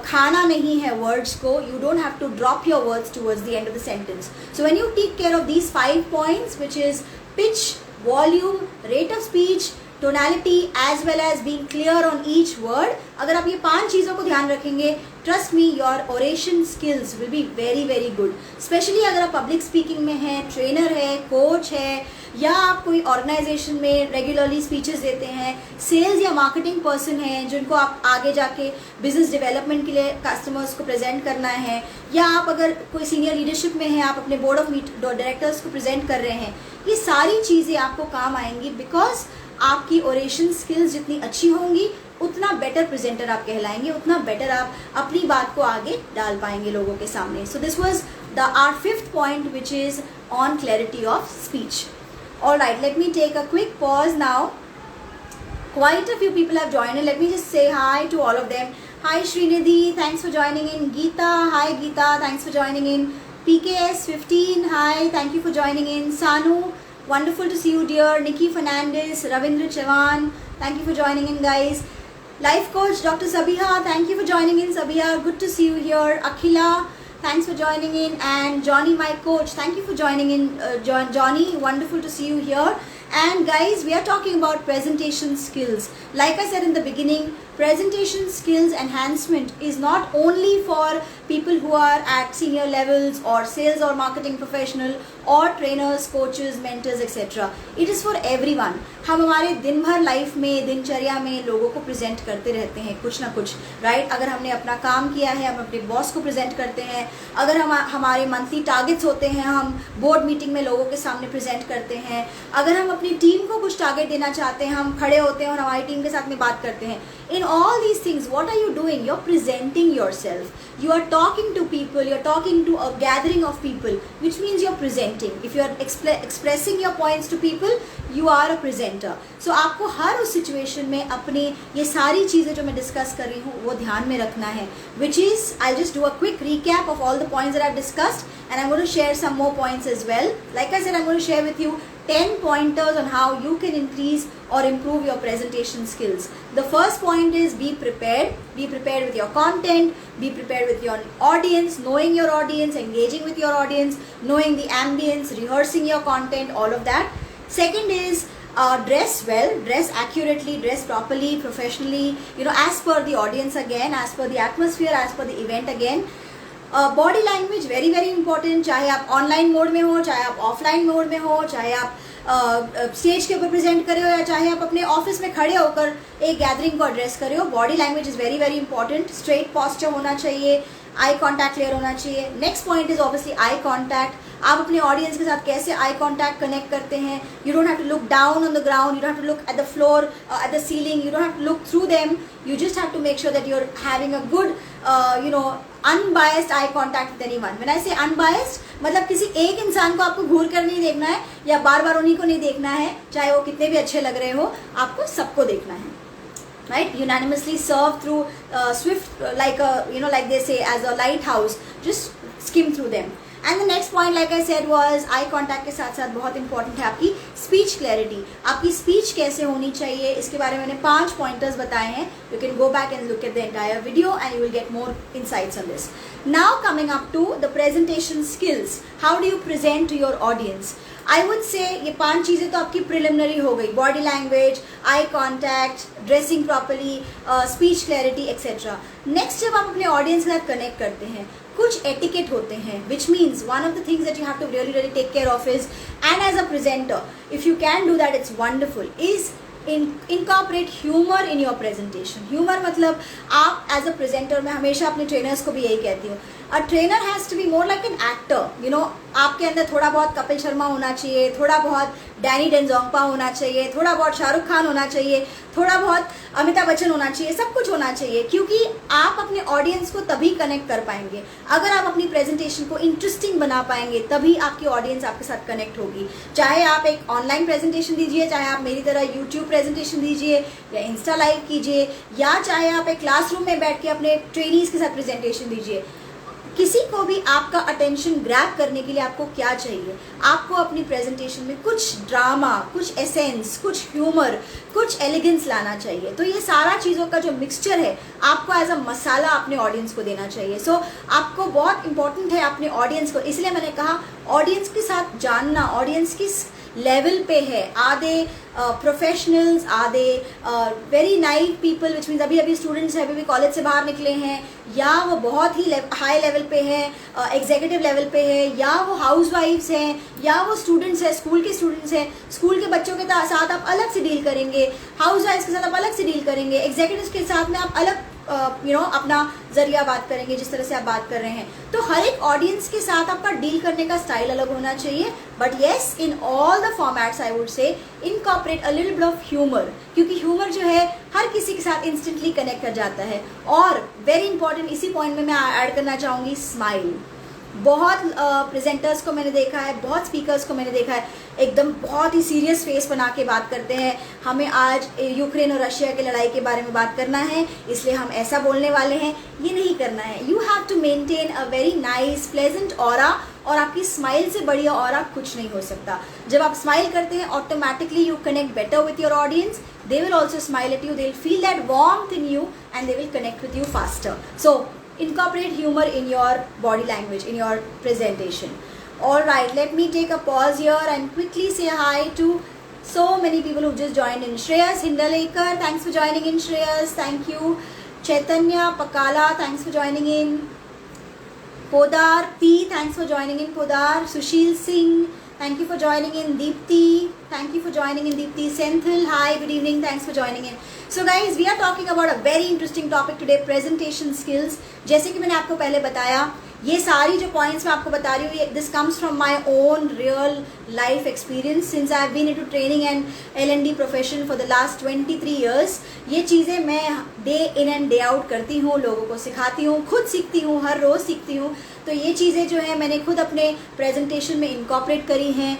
खाना नहीं है वर्ड्स को। You don't have to drop your words towards the end of the sentence. So when you take care of these 5 points, which is pitch, volume, rate of speech, tonality, as well as being clear on each word, अगर आप ये 5 चीज़ों को ध्यान रखेंगे, trust me, your oration skills will be very very good. Specially अगर आप public speaking में हैं, ट्रेनर है, कोच है, या आप कोई ऑर्गेनाइजेशन में रेगुलरली स्पीचेस देते हैं, सेल्स या मार्केटिंग पर्सन हैं जिनको आप आगे जाके बिजनेस डेवलपमेंट के लिए कस्टमर्स को प्रेजेंट करना है, या आप अगर कोई सीनियर लीडरशिप में हैं, आप अपने बोर्ड ऑफ डायरेक्टर्स को प्रेजेंट कर रहे हैं, ये सारी चीज़ें आपको काम आएंगी। बिकॉज आपकी ओरेशन स्किल्स जितनी अच्छी होंगी, उतना बेटर प्रेजेंटर आप कहलाएंगे, उतना बेटर आप अपनी बात को आगे डाल पाएंगे लोगों के सामने। So this was our 5th point, which is on clarity of speech. All right, let me take a quick pause now. Quite a few people have joined in. Let me just say hi to all of them. Hi Srinidhi, thanks for joining in. Geeta, hi Geeta, thanks for joining in. PKS15, hi, thank you for joining in. Sanu, wonderful to see you dear. Nikki Fernandez, Ravindra Chavan, thank you for joining in guys. Life coach Dr. Sabiha, thank you for joining in Sabiha, good to see you here. Akhila, thanks for joining in. And Johnny, my coach, thank you for joining in. Johnny, wonderful to see you here. And guys, we are talking about presentation skills. Like I said in the beginning, presentation skills enhancement is not only for people who are at senior levels or sales or marketing professional or trainers, coaches, mentors, etc. It is for everyone. हम हमारे दिन भर life में, दिनचर्या में लोगों को present करते रहते हैं कुछ ना कुछ, राइट? अगर हमने अपना काम किया है, हम अपने बॉस को प्रेजेंट करते हैं। अगर हमारे मंथली टारगेट्स होते हैं, हम बोर्ड मीटिंग में लोगों के सामने प्रेजेंट करते हैं। अगर हम अपनी टीम को कुछ टारगेट देना चाहते हैं, हम खड़े होते हैं और हमारी टीम के साथ में बात करते हैं। In all these things, what are you doing? You're presenting yourself. You are talking to people. You're talking to a gathering of people, which means you're presenting. If you're expressing your points to people, you are a presenter. So आपको हर उस situation में अपने ये सारी चीज़ें जो मैं discuss कर रही हूँ वो ध्यान में रखना है, which is I'll just do a quick recap of all the points that I've discussed, and I'm going to share some more points as well. Like I said, I'm going to share with you 10 pointers on how you can increase or improve your presentation skills. The first point is be prepared. Be prepared with your content, be prepared with your audience, knowing your audience, engaging with your audience, knowing the ambience, rehearsing your content, all of that. Second is dress well, dress accurately, dress properly, professionally, as per the audience again, as per the atmosphere, as per the event again. Body language very very important, चाहे आप online mode में हो, चाहे आप offline mode में हो, चाहे आप स्टेज के ऊपर प्रेजेंट कर रहे हो, या चाहे आप अपने ऑफिस में खड़े होकर एक गैदरिंग को एड्रेस कर रहे हो। Body language is very very important. Straight posture होना चाहिए, आई कॉन्टैक्ट क्लियर होना चाहिए। Next point is obviously eye contact. आप अपने ऑडियंस के साथ कैसे आई कॉन्टैक्ट कनेक्ट करते हैं। You don't have to look down on the ground, you don't have to look at the floor, at the ceiling, you don't have to look through them, you just have to make sure that you are having a good unbiased eye contact with anyone. When I say unbiased, मतलब किसी एक इंसान को आपको घूर कर नहीं देखना है, या बार बार उन्हीं को नहीं देखना है, चाहे वो कितने भी अच्छे लग रहे हो, आपको सबको देखना है, right? Unanimously serve through swift, like they say, as a lighthouse. Just skim through them. And the next point like I said was eye contact के साथ साथ बहुत इंपॉर्टेंट है आपकी स्पीच क्लैरिटी. आपकी स्पीच कैसे होनी चाहिए, इसके बारे में मैंने 5 पॉइंटर्स बताए हैं. You can go back and look at the entire video and you will get more insights on this. Now coming up to the presentation skills, how do you present to your audience. I would say ये 5 चीज़ें तो आपकी preliminary हो गई. Body language, eye contact, dressing properly, speech clarity etcetera. Next जब आप अपने audience के साथ कनेक्ट करते हैं, कुछ एटिकेट होते हैं, which means one of the things that you have to really take care of is, and as a presenter if you can do that it's wonderful, is incorporate humour in your presentation. Humour मतलब आप as a presenter, मैं हमेशा अपने trainers को भी यही कहती हूँ, a trainer has to be more like an actor. You know, आपके अंदर थोड़ा बहुत कपिल शर्मा होना चाहिए, थोड़ा बहुत डैनी डेंजोंगपा होना चाहिए, थोड़ा बहुत शाहरुख खान होना चाहिए, थोड़ा बहुत अमिताभ बच्चन होना चाहिए, सब कुछ होना चाहिए. क्योंकि आप अपने ऑडियंस को तभी कनेक्ट कर पाएंगे, अगर आप अपनी प्रेजेंटेशन को इंटरेस्टिंग बना पाएंगे, तभी आपकी ऑडियंस आपके साथ कनेक्ट होगी. चाहे आप एक ऑनलाइन प्रेजेंटेशन दीजिए, चाहे आप मेरी तरह यूट्यूब प्रेजेंटेशन दीजिए या इंस्टा लाइव कीजिए, या चाहे आप एक क्लासरूम में बैठ के अपने ट्रेनीज के साथ प्रेजेंटेशन दीजिए. किसी को भी आपका अटेंशन ग्रैब करने के लिए आपको क्या चाहिए, आपको अपनी प्रेजेंटेशन में कुछ ड्रामा, कुछ एसेंस, कुछ ह्यूमर, कुछ एलिगेंस लाना चाहिए. तो ये सारा चीज़ों का जो मिक्सचर है आपको एज अ मसाला अपने ऑडियंस को देना चाहिए. सो आपको बहुत इंपॉर्टेंट है अपने ऑडियंस को, इसलिए मैंने कहा ऑडियंस के साथ जानना, ऑडियंस किस लेवल पे है, are they professionals, are they very naive people, which means अभी अभी स्टूडेंट्स हैं, अभी भी कॉलेज से बाहर निकले हैं, या वो बहुत ही हाई लेवल पे हैं, एग्जीक्यूटिव लेवल पे है, या वो हाउस वाइफ्स हैं, या वो स्टूडेंट्स हैं, स्कूल के स्टूडेंट्स हैं. स्कूल के बच्चों के साथ आप अलग से डील करेंगे, हाउस वाइफ्स के साथ आप अलग से डील करेंगे, एग्जीक्यूटिव्स के साथ में आप अलग अपना जरिया बात करेंगे, जिस तरह से आप बात कर रहे हैं. तो हर एक ऑडियंस के साथ आपका डील करने का स्टाइल अलग होना चाहिए. But yes, in all the formats I would से incorporate a little bit of humour, क्योंकि ह्यूमर जो है हर किसी के साथ इंस्टेंटली कनेक्ट कर जाता है. और वेरी इंपॉर्टेंट, इसी पॉइंट में मैं ऐड करना चाहूँगी स्माइल. बहुत प्रेजेंटर्स को मैंने देखा है, बहुत स्पीकर्स को मैंने देखा है, एकदम बहुत ही सीरियस फेस बना के बात करते हैं. हमें आज यूक्रेन और रशिया की लड़ाई के बारे में बात करना है, इसलिए हम ऐसा बोलने वाले हैं. ये नहीं करना है. You have to maintain a very nice pleasant aura, और आपकी स्माइल से बढ़िया ऑरा कुछ नहीं हो सकता. जब आप स्माइल करते हैं, automatically you connect better with your audience. They will also smile at you, they will feel that warmth in you, and they will connect with you faster. So incorporate humor in your body language, in your presentation. All right, let me take a pause here and quickly say hi to so many people who just joined in. Shreyas Hindalekar, thanks for joining in. Shreyas, thank you. Chaitanya Pakala, thanks for joining in. Podar P, thanks for joining in. Podar. Sushil Singh, thank you for joining in. Deepti, thank you for joining in. Deepti. Senthil, hi, good evening, thanks for joining in. So guys, we are talking about a very interesting topic today, presentation skills. जैसे कि मैंने आपको पहले बताया, ये सारी जो points मैं आपको बता रही हूँ, this comes from my own real life experience since I have been into training and L&D profession for the last 23 years. ये चीज़ें मैं day in and day out करती हूँ, लोगों को सिखाती हूँ, खुद सीखती हूँ, हर रोज़ सीखती हूँ. तो ये चीज़ें जो है मैंने खुद अपने प्रेजेंटेशन में इनकॉर्पोरेट करी हैं,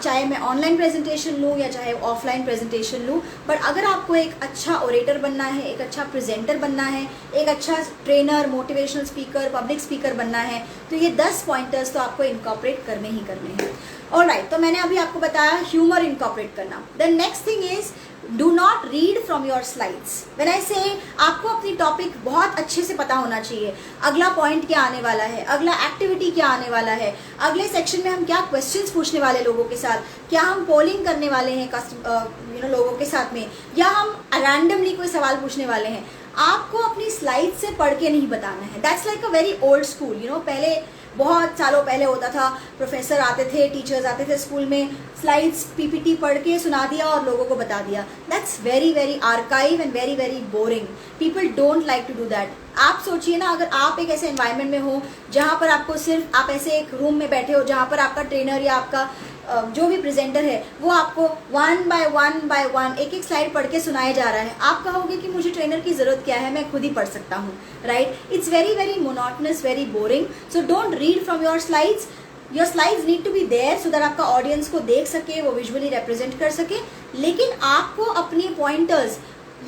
चाहे मैं ऑनलाइन प्रेजेंटेशन लूँ या चाहे ऑफलाइन प्रेजेंटेशन लूँ. बट अगर आपको एक अच्छा ओरेटर बनना है, एक अच्छा प्रेजेंटर बनना है, एक अच्छा trainer, motivational speaker, public speaker बनना है, तो ये 10 पॉइंटर्स तो आपको इनकॉर्पोरेट करने ही करने हैं. ऑलराइट, तो मैंने अभी आपको बताया ह्यूमर इनकॉर्पोरेट करना. The next thing is do not read from your slides. When I से, आपको अपनी टॉपिक बहुत अच्छे से पता होना चाहिए. अगला पॉइंट क्या आने वाला है, अगला एक्टिविटी क्या आने वाला है, अगले सेक्शन में हम क्या क्वेश्चंस पूछने वाले लोगों के साथ, क्या हम पोलिंग करने वाले हैं लोगों के साथ में, या हम रैंडमली कोई सवाल पूछने वाले हैं. आपको अपनी स्लाइड से पढ़ के नहीं बताना है. That's like a very old school. पहले बहुत सालों पहले होता था, प्रोफेसर आते थे, टीचर्स आते थे स्कूल में, स्लाइड्स पीपीटी पढ़ के सुना दिया और लोगों को बता दिया. That's very very archive and very very boring. People don't like to do that. आप सोचिए ना, अगर आप एक ऐसे एनवायरनमेंट में हो जहाँ पर आपको सिर्फ, आप ऐसे एक रूम में बैठे हो जहाँ पर आपका ट्रेनर या आपका जो भी प्रेजेंटर है वो आपको वन बाय वन एक एक स्लाइड पढ़ के सुनाया जा रहा है. आप कहोगे कि मुझे ट्रेनर की ज़रूरत क्या है, मैं खुद ही पढ़ सकता हूँ. Right, it's very very monotonous, very boring. So don't read from your slides. Your slides need to be there so that आपका ऑडियंस को देख सके, वो विजुअली रिप्रेजेंट कर सके. लेकिन आपको अपनी पॉइंटर्स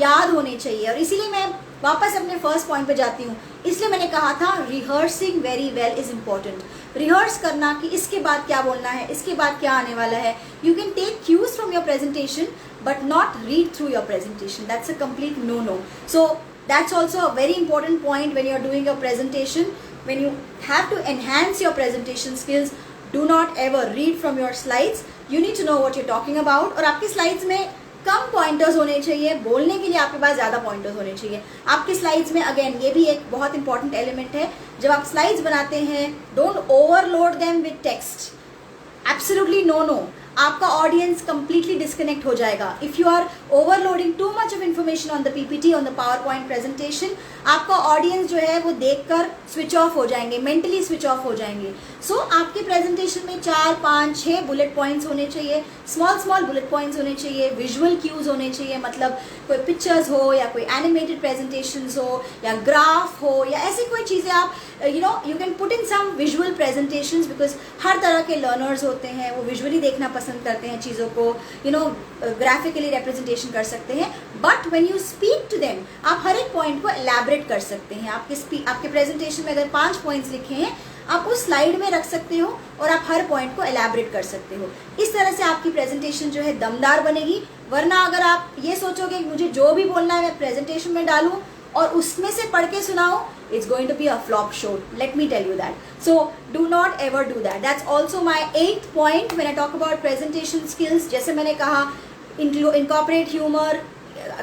याद होने चाहिए. और इसीलिए मैं वापस अपने फर्स्ट पॉइंट पे जाती हूँ, इसलिए मैंने कहा था rehearsing very well is important. Rehearse करना कि इसके बाद क्या बोलना है, इसके बाद क्या आने वाला है. You can take cues from your presentation but not read through your presentation. That's a complete no-no. So that's also a very important point when you're doing your presentation. When you have to enhance your presentation skills, do not ever read from your slides. You need to know what you're talking about. और आपकी slides में कम pointers होने चाहिए, बोलने के लिए आपके पास ज़्यादा पॉइंटर्स होने चाहिए. आपकी स्लाइड्स में अगेन ये भी एक बहुत इंपॉर्टेंट एलिमेंट है. जब आप स्लाइड्स बनाते हैं, don't overload them with text. Absolutely no. आपका ऑडियंस कंप्लीटली डिस्कनेक्ट हो जाएगा. If you are overloading too much of information on the PPT, on the power point presentation, आपका ऑडियंस जो है वो देखकर स्विच ऑफ हो जाएंगे, मेंटली स्विच ऑफ हो जाएंगे. सो आपके प्रेजेंटेशन में 4, 5, 6 बुलेट पॉइंट्स होने चाहिए, स्मॉल बुलेट पॉइंट्स होने चाहिए, विजुअल क्यूज होने चाहिए. मतलब कोई पिक्चर्स हो या कोई एनिमेटेड प्रेजेंटेशंस हो या ग्राफ हो या ऐसी कोई चीज़ें आप you can put in some visual presentations, because हर तरह के लर्नर्स होते हैं, वो विजुअली देखना पसंद करते हैं चीज़ों को, ग्राफिकली रिप्रेजेंटेशन कर सकते हैं. But when you speak to them, आप हर एक पॉइंट को एलैबोरेट कर सकते हैं. आपके प्रेजेंटेशन में अगर 5 पॉइंट्स लिखे हैं, आप उस स्लाइड में रख सकते हो और आप हर पॉइंट को एलैबोरेट कर सकते हो. इस तरह से आपकी प्रेजेंटेशन जो है दमदार बनेगी. वरना अगर आप ये सोचोगे कि मुझे जो भी बोलना है मैं प्रेजेंटेशन में डालूं और उसमें से पढ़ के सुनाओ, it's going to be a flop show. Let me tell you that. So do not ever do that. That's also my 8th point when I talk about presentation skills. जैसे मैंने कहा, incorporate humor,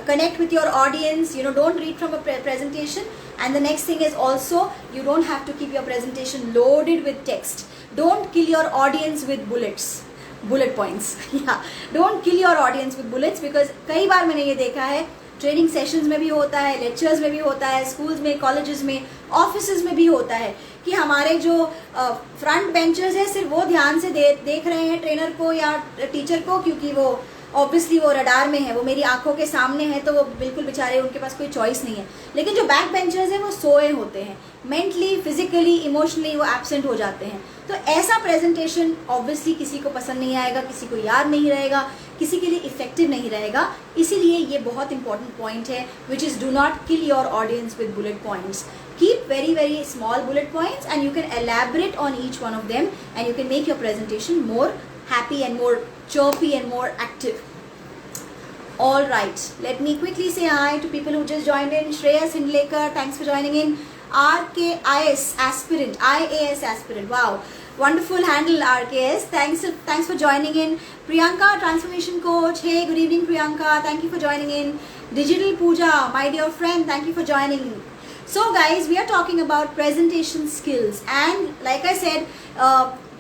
connect with your audience. Don't read from a presentation. And the next thing is also, you don't have to keep your presentation loaded with text. Don't kill your audience with bullet points. Yeah, don't kill your audience with bullets, because कई बार मैंने ये देखा है, training sessions में भी होता है, lectures में भी होता है, स्कूल्स में, कॉलेजेस में, ऑफिसेज में भी होता है कि हमारे जो फ्रंट बेंचर्स हैं सिर्फ वो ध्यान से देख रहे हैं ट्रेनर को या टीचर को, क्योंकि वो ऑब्वियसली वो रडार में है, वो मेरी आंखों के सामने है, तो वो बिल्कुल बेचारे, उनके पास कोई चॉइस नहीं है. लेकिन जो बैक बेंचर्स हैं वो सोए होते हैं, मेंटली, फिजिकली, इमोशनली वो एब्सेंट हो जाते हैं. तो ऐसा प्रेजेंटेशन ऑब्वियसली किसी को पसंद नहीं आएगा, किसी को याद नहीं रहेगा, किसी के लिए इफेक्टिव नहीं रहेगा. इसीलिए ये बहुत इंपॉर्टेंट पॉइंट है, which is do not kill your audience with bullet points. Keep very small bullet points and you can elaborate on each one of them, and you can make your presentation more happy and more chirpy and more active. All right, let me quickly say hi to people who just joined in. Shreyas Hindlekar, thanks for joining in. RKIS aspirant, IAS aspirant, wow, wonderful handle RKS. Thanks for joining in. Priyanka, transformation coach, hey, good evening Priyanka, thank you for joining in. Digital Pooja, my dear friend, thank you for joining in. So guys, we are talking about presentation skills, and like I said,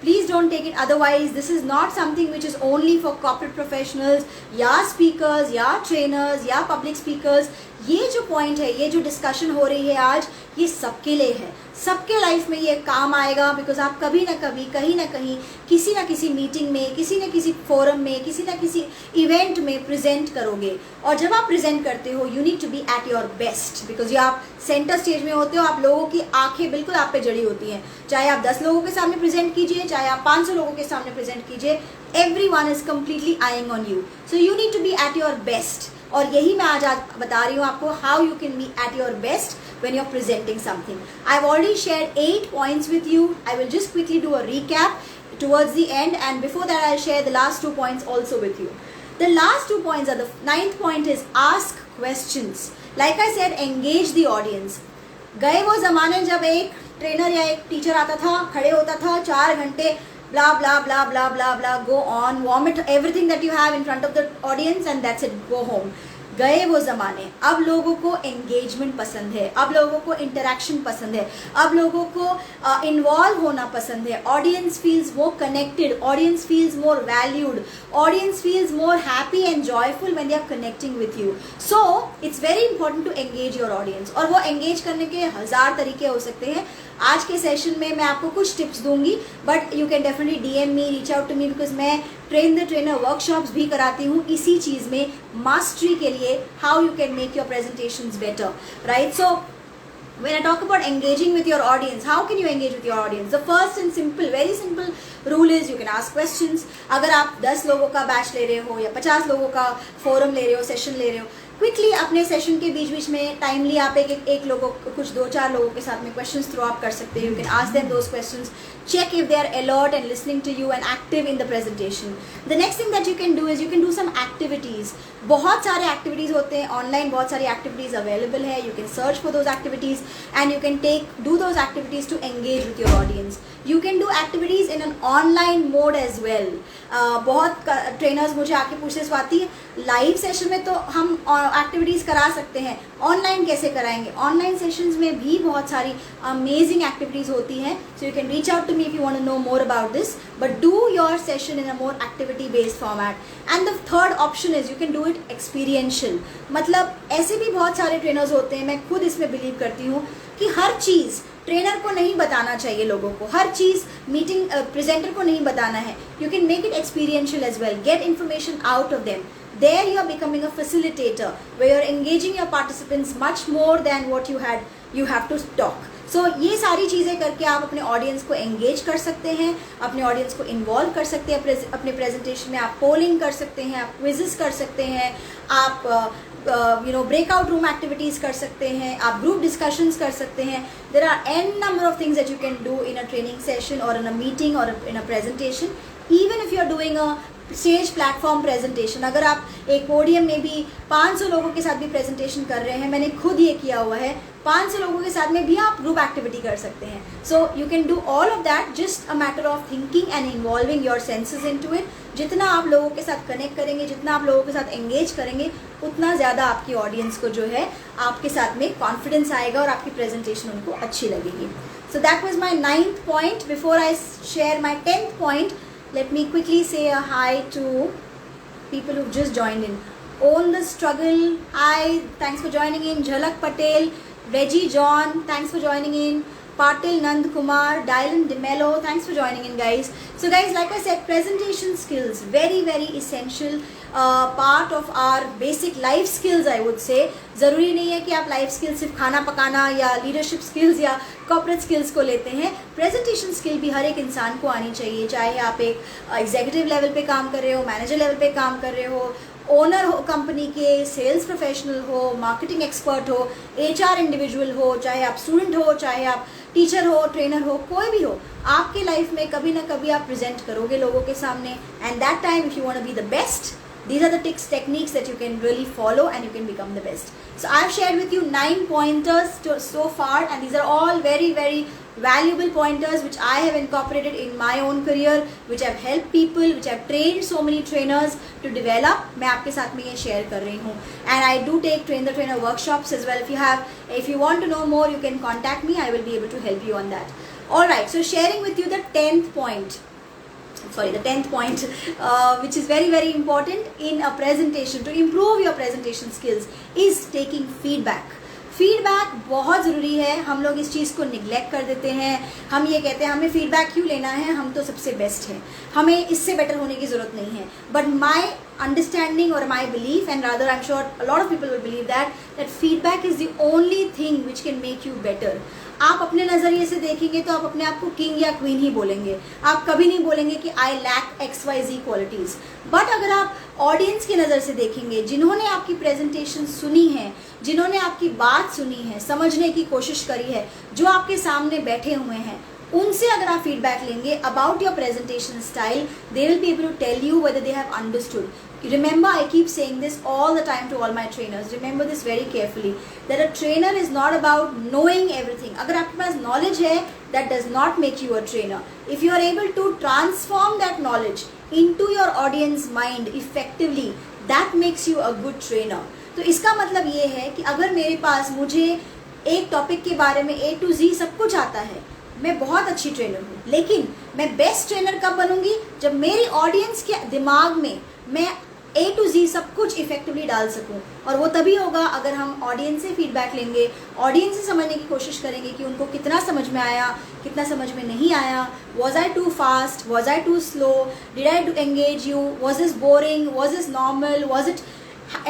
please don't take it otherwise. This is not something which is only for corporate professionals या speakers या trainers या public speakers. ये जो point है, ये जो discussion हो रही है आज, ये सबके लिए है, सबके लाइफ में ये काम आएगा. बिकॉज आप कभी ना कभी, कहीं ना कहीं, किसी ना किसी मीटिंग में, किसी ना किसी फोरम में, किसी ना किसी इवेंट में प्रेजेंट करोगे. और जब आप प्रेजेंट करते हो, you need to be at your best, because ये आप सेंटर स्टेज में होते हो, आप लोगों की आंखें बिल्कुल आप पे जड़ी होती हैं. चाहे आप 10 लोगों के सामने प्रेजेंट कीजिए, चाहे आप 500 लोगों के सामने प्रेजेंट कीजिए, everyone is completely eyeing on you. So you need to be at your best. और यही मैं आज बता रही हूँ आपको, how you can be at your best when you're presenting something. I've already shared 8 points with you. I will just quickly do a recap towards the end, and before that I'll share the last 2 points also with you. The last 2 points are, the 9th point is ask questions. Like I said, engage the audience. गए वो ज़माने जब एक trainer या एक teacher आता था, खड़े होता था 4 घंटे, blah blah blah blah blah blah, go on, vomit everything that you have in front of the audience and that's it, go home. गए वो ज़माने. अब लोगों को एंगेजमेंट पसंद है, अब लोगों को इंटरेक्शन पसंद है, अब लोगों को इन्वॉल्व होना पसंद है. Audience feels more connected, audience feels more valued, audience feels more happy and joyful when they are connecting with you. So it's very important to engage your audience. और वो एंगेज करने के 1000 तरीके हो सकते हैं. आज के सेशन में मैं आपको कुछ टिप्स दूंगी, but you can definitely DM me, reach out to me, because मैं ट्रेन द ट्रेनर वर्कशॉप्स भी कराती हूँ इसी चीज़ में, मास्टरी के लिए, how you can make your presentations better, right. So when I talk about engaging with your audience, how can you engage with your audience? The first and simple, very simple rule is you can ask questions. अगर आप 10 लोगों का batch ले रहे हो या 50 लोगों का फोरम ले रहे हो, सेशन ले रहे हो, क्विकली अपने सेशन के बीच बीच में टाइमली आप एक लोगों कुछ 2-4 लोगों के साथ में क्वेश्चंस थ्रो आप कर सकते हैं. You can ask them those questions, check if they are alert and listening to you and active in the presentation. The next thing that you can do is you can do some activities. बहुत सारे activities होते हैं online, बहुत सारी activities available है. You can search for those activities and you can do those activities to engage with your audience. You can do activities in an online mode as well. बहुत trainers मुझे आके पूछते Swati live session में तो हम activities करा सकते हैं, ऑनलाइन कैसे कराएंगे? ऑनलाइन सेशंस में भी बहुत सारी अमेजिंग एक्टिविटीज़ होती हैं. So you can reach out to me if you want to know more about this, but do your session in a more activity based format. And the third option is you can do it experiential. मतलब ऐसे भी बहुत सारे trainers होते हैं, मैं खुद इसमें बिलीव करती हूँ कि हर चीज़ ट्रेनर को नहीं बताना चाहिए लोगों को, हर चीज़ मीटिंग प्रेजेंटर को नहीं बताना है. You can make it experiential as well, get information out of them. There you are becoming a facilitator where you are engaging your participants much more than what you have to talk. So ये सारी चीज़ें करके आप अपने audience को engage कर सकते हैं, अपने ऑडियंस को इन्वॉल्व कर सकते हैं. अपने प्रेजेंटेशन में आप पोलिंग कर सकते हैं, आप क्विजेस कर सकते हैं, आप ब्रेकआउट रूम एक्टिविटीज़ कर सकते हैं, आप ग्रुप डिस्कशंस कर सकते हैं. There are n number of things that you can do in a training session or in a meeting or in a presentation. Even if you are doing a stage platform presentation, अगर आप एक podium में भी 500 लोगों के साथ भी presentation कर रहे हैं, मैंने खुद ये किया हुआ है, 500 लोगों के साथ में भी आप ग्रुप एक्टिविटी कर सकते हैं. So you can do all of that, just a matter of thinking and involving your senses into it. जितना आप लोगों के साथ कनेक्ट करेंगे, जितना आप लोगों के साथ एंगेज करेंगे, उतना ज़्यादा आपकी ऑडियंस को जो है आपके साथ में कॉन्फिडेंस आएगा और आपकी प्रेजेंटेशन उनको अच्छी लगेगी. So that was my 9th point. Before I share my 10th point, let me quickly say a hi to people who've just joined in. Own the struggle, hi, thanks for joining in. Jhalak Patel, Reggie John, thanks for joining in. Patil Nand Kumar, Dylan DeMello, thanks for joining in, guys. So guys, like I said, presentation skills, very very essential part of our basic life skills, I would say. ज़रूरी नहीं है कि आप life skills सिर्फ खाना पकाना या leadership skills या कॉर्पोरेट स्किल्स को लेते हैं. प्रेजेंटेशन स्किल भी हर एक इंसान को आनी चाहिए, चाहे आप एक एग्जीक्यूटिव लेवल पे काम कर रहे हो, मैनेजर लेवल पे काम कर रहे हो, ओनर हो कंपनी के, सेल्स प्रोफेशनल हो, मार्केटिंग एक्सपर्ट हो, HR इंडिविजुअल हो, चाहे आप स्टूडेंट हो, चाहे आप टीचर हो, ट्रेनर हो, कोई भी हो, आपके लाइफ में कभी ना कभी आप प्रेजेंट करोगे लोगों के सामने. And that time if you want to be the best, these are the techniques that you can really follow and you can become the best. So I have shared with you 9 pointers so far, and these are all very very valuable pointers which I have incorporated in my own career, which have helped people, which have trained so many trainers to develop. मैं आपके साथ में ये share कर रही हूँ. And I do take train the trainer workshops as well. If you want to know more, you can contact me. I will be able to help you on that. All right, so sharing with you the 10th point, which is very very important in a presentation to improve your presentation skills, is taking feedback. Feedback बहुत ज़रूरी है. हम लोग इस चीज़ को neglect कर देते हैं. हम ये कहते हैं हमें फीडबैक क्यों लेना है, हम तो सबसे बेस्ट हैं, हमें इससे बेटर होने की ज़रूरत नहीं है. But my understanding or my belief, and rather I'm sure a lot of people will believe that feedback is the only thing which can make you better. आप अपने नज़रिए से देखेंगे तो आप अपने आप को किंग या क्वीन ही बोलेंगे. आप कभी नहीं बोलेंगे कि I lack XYZ qualities. But अगर आप ऑडियंस की नज़र से देखेंगे, जिन्होंने आपकी प्रेजेंटेशन सुनी है, जिन्होंने आपकी बात सुनी है, समझने की कोशिश करी है, जो आपके सामने बैठे हुए हैं, उनसे अगर आप फीडबैक लेंगे about your presentation style, they will be able to tell you whether they have understood. Remember, I keep saying this all the time to all my trainers. Remember this very carefully, that a trainer is not about knowing everything. अगर आपके पास knowledge है, that does not make you a trainer. If you are able to transform that knowledge into your audience mind effectively, that makes you a good trainer. तो इसका मतलब ये है कि अगर मेरे पास मुझे एक टॉपिक के बारे में A to Z सब कुछ आता है, मैं बहुत अच्छी ट्रेनर हूँ. लेकिन मैं बेस्ट ट्रेनर कब बनूंगी, जब मेरी ऑडियंस के दिमाग में मैं A to Z सब कुछ इफेक्टिवली डाल सकूं. और वो तभी होगा अगर हम ऑडियंस से फीडबैक लेंगे, ऑडियंस से समझने की कोशिश करेंगे कि उनको कितना समझ में आया, कितना समझ में नहीं आया. Was I too fast, was I too slow, did I engage you, was is boring, was is normal, was it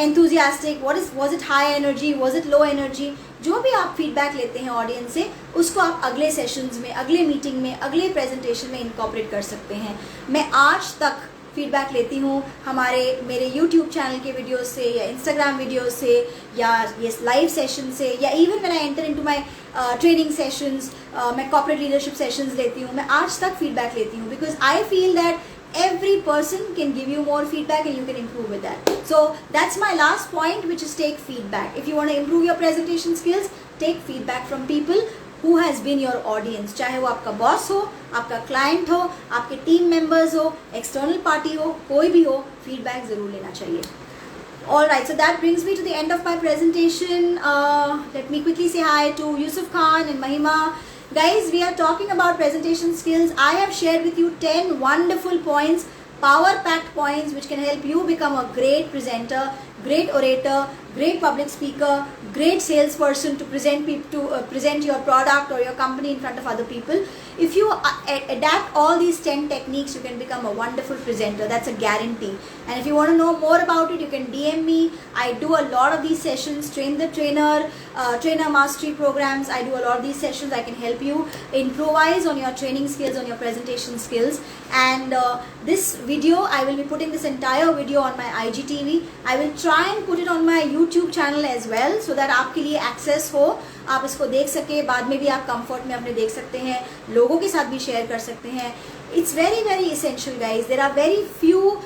enthusiastic, was it high energy, was it low energy. जो भी आप फीडबैक लेते हैं ऑडियंस से, उसको आप अगले sessions में, अगले मीटिंग में, अगले प्रेजेंटेशन में इनकॉर्पोरेट कर सकते हैं. मैं आज तक फीडबैक लेती हूँ मेरे यूट्यूब चैनल के वीडियोस से या इंस्टाग्राम वीडियोस से या ये लाइव सेशन से या even when I enter into my training sessions, मैं कॉर्पोरेट लीडरशिप सेशंस लेती हूँ, मैं आज तक फीडबैक लेती हूँ because I feel that every person can give you more feedback and you can improve with that. So that's my last point, which is take feedback. If you want to improve your presentation skills, take feedback from people who has been your audience. चाहे वो आपका boss हो, आपका client हो, आपके team members हो, external party हो, कोई भी हो, फीडबैक ज़रूर लेना चाहिए. Alright, so that brings me to the end of my presentation. Let me quickly say hi to Yusuf Khan and Mahima. Guys, we are talking about presentation skills. I have shared with you 10 wonderful points, power-packed points which can help you become a great presenter, great orator, great public speaker, great salesperson to present your product or your company in front of other people. If you adapt all these 10 techniques, you can become a wonderful presenter. That's a guarantee. And if you want to know more about it, you can DM me. I do a lot of these sessions, train the trainer, trainer mastery programs. I do a lot of these sessions. I can help you improvise on your training skills, on your presentation skills. And this video, I will be putting this entire video on my IGTV. I will try and put it on my YouTube channel as well, so that आपके लिए access हो, आप इसको देख सके, बाद में भी आप comfort में अपने देख सकते हैं, लोगों के साथ भी share कर सकते हैं. It's very very essential, guys. There are very few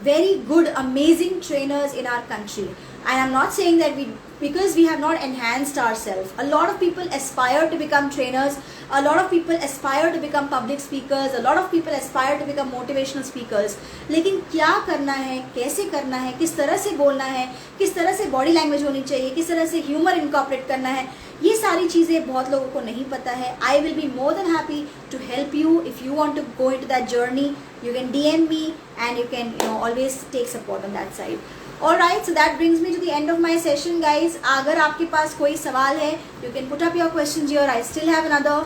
very good, amazing trainers in our country, and I'm not saying that because we have not enhanced ourselves. A lot of people aspire to become trainers, a lot of people aspire to become public speakers, a lot of people aspire to become motivational speakers. लेकिन क्या करना है, कैसे करना है, किस तरह से बोलना है, किस तरह से बॉडी लैंग्वेज होनी चाहिए, किस तरह से ह्यूमर इनकॉर्पोरेट करना है, ये सारी चीज़ें बहुत लोगों को नहीं पता है. I will be more than happy to help you. If you want to go into that journey, you can DM me and you can always take support on that side. Alright, so that brings me to the end of my session, guys. अगर आपके पास कोई सवाल है, you can put up your questions here. I still have another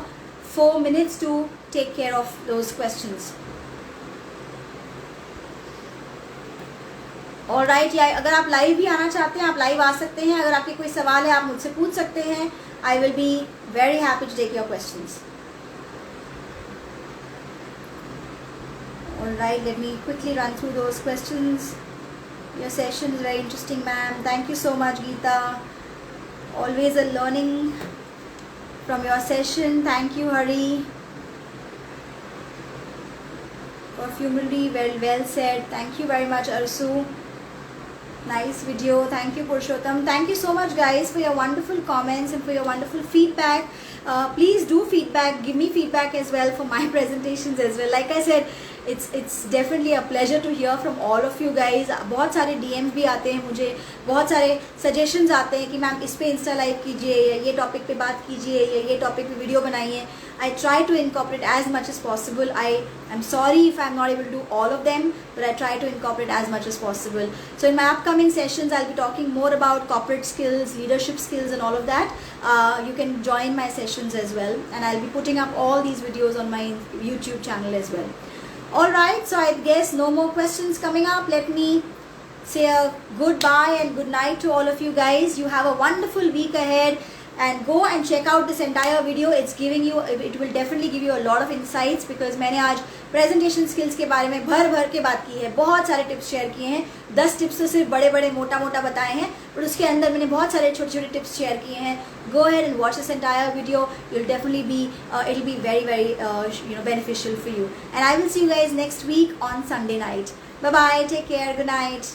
4 minutes to take care of those questions. Alright, या अगर आप live भी आना चाहते हैं, आप लाइव आ सकते हैं. अगर आपके कोई सवाल है, आप मुझसे पूछ सकते हैं. I will be very happy to take your questions. Alright, let me quickly run through those questions. Your session is very interesting, ma'am. Thank you so much, Geeta. Always a learning from your session. Thank you, Hari. Perfumery, well said. Thank you very much, Arsu. Nice video. Thank you, Purushottam. Thank you so much, guys, for your wonderful comments and for your wonderful feedback. Please do feedback. Give me feedback as well for my presentations as well. Like I said, it's definitely a pleasure to hear from all of you guys. बहुत सारे DMs भी आते हैं मुझे, बहुत सारे suggestions आते हैं कि मैम इस पे इंस्टा लाइव कीजिए, या ये टॉपिक पे बात कीजिए, या ये टॉपिक पे वीडियो बनाइए. I try to incorporate as much as possible. I am sorry if I'm not able to do all of them, but I try to incorporate as much as possible. So in my upcoming sessions, I'll be talking more about corporate skills, leadership skills and all of that. You can join my sessions as well, and I'll be putting up all these videos on my YouTube channel as well. Alright, so I guess no more questions coming up. Let me say a goodbye and good night to all of you guys. You have a wonderful week ahead. And go and check out this entire video. It will definitely give you a lot of insights, because मैंने आज presentation skills के बारे में भर के बात की है, बहुत सारे tips share किए हैं. 10 tips तो सिर्फ बड़े मोटा बताए हैं, but उसके अंदर मैंने बहुत सारे छोटे tips share किए हैं. Go ahead and watch this entire video. You'll definitely be it'll be very beneficial for you. And I will see you guys next week on Sunday night. Bye bye. Take care. Good night.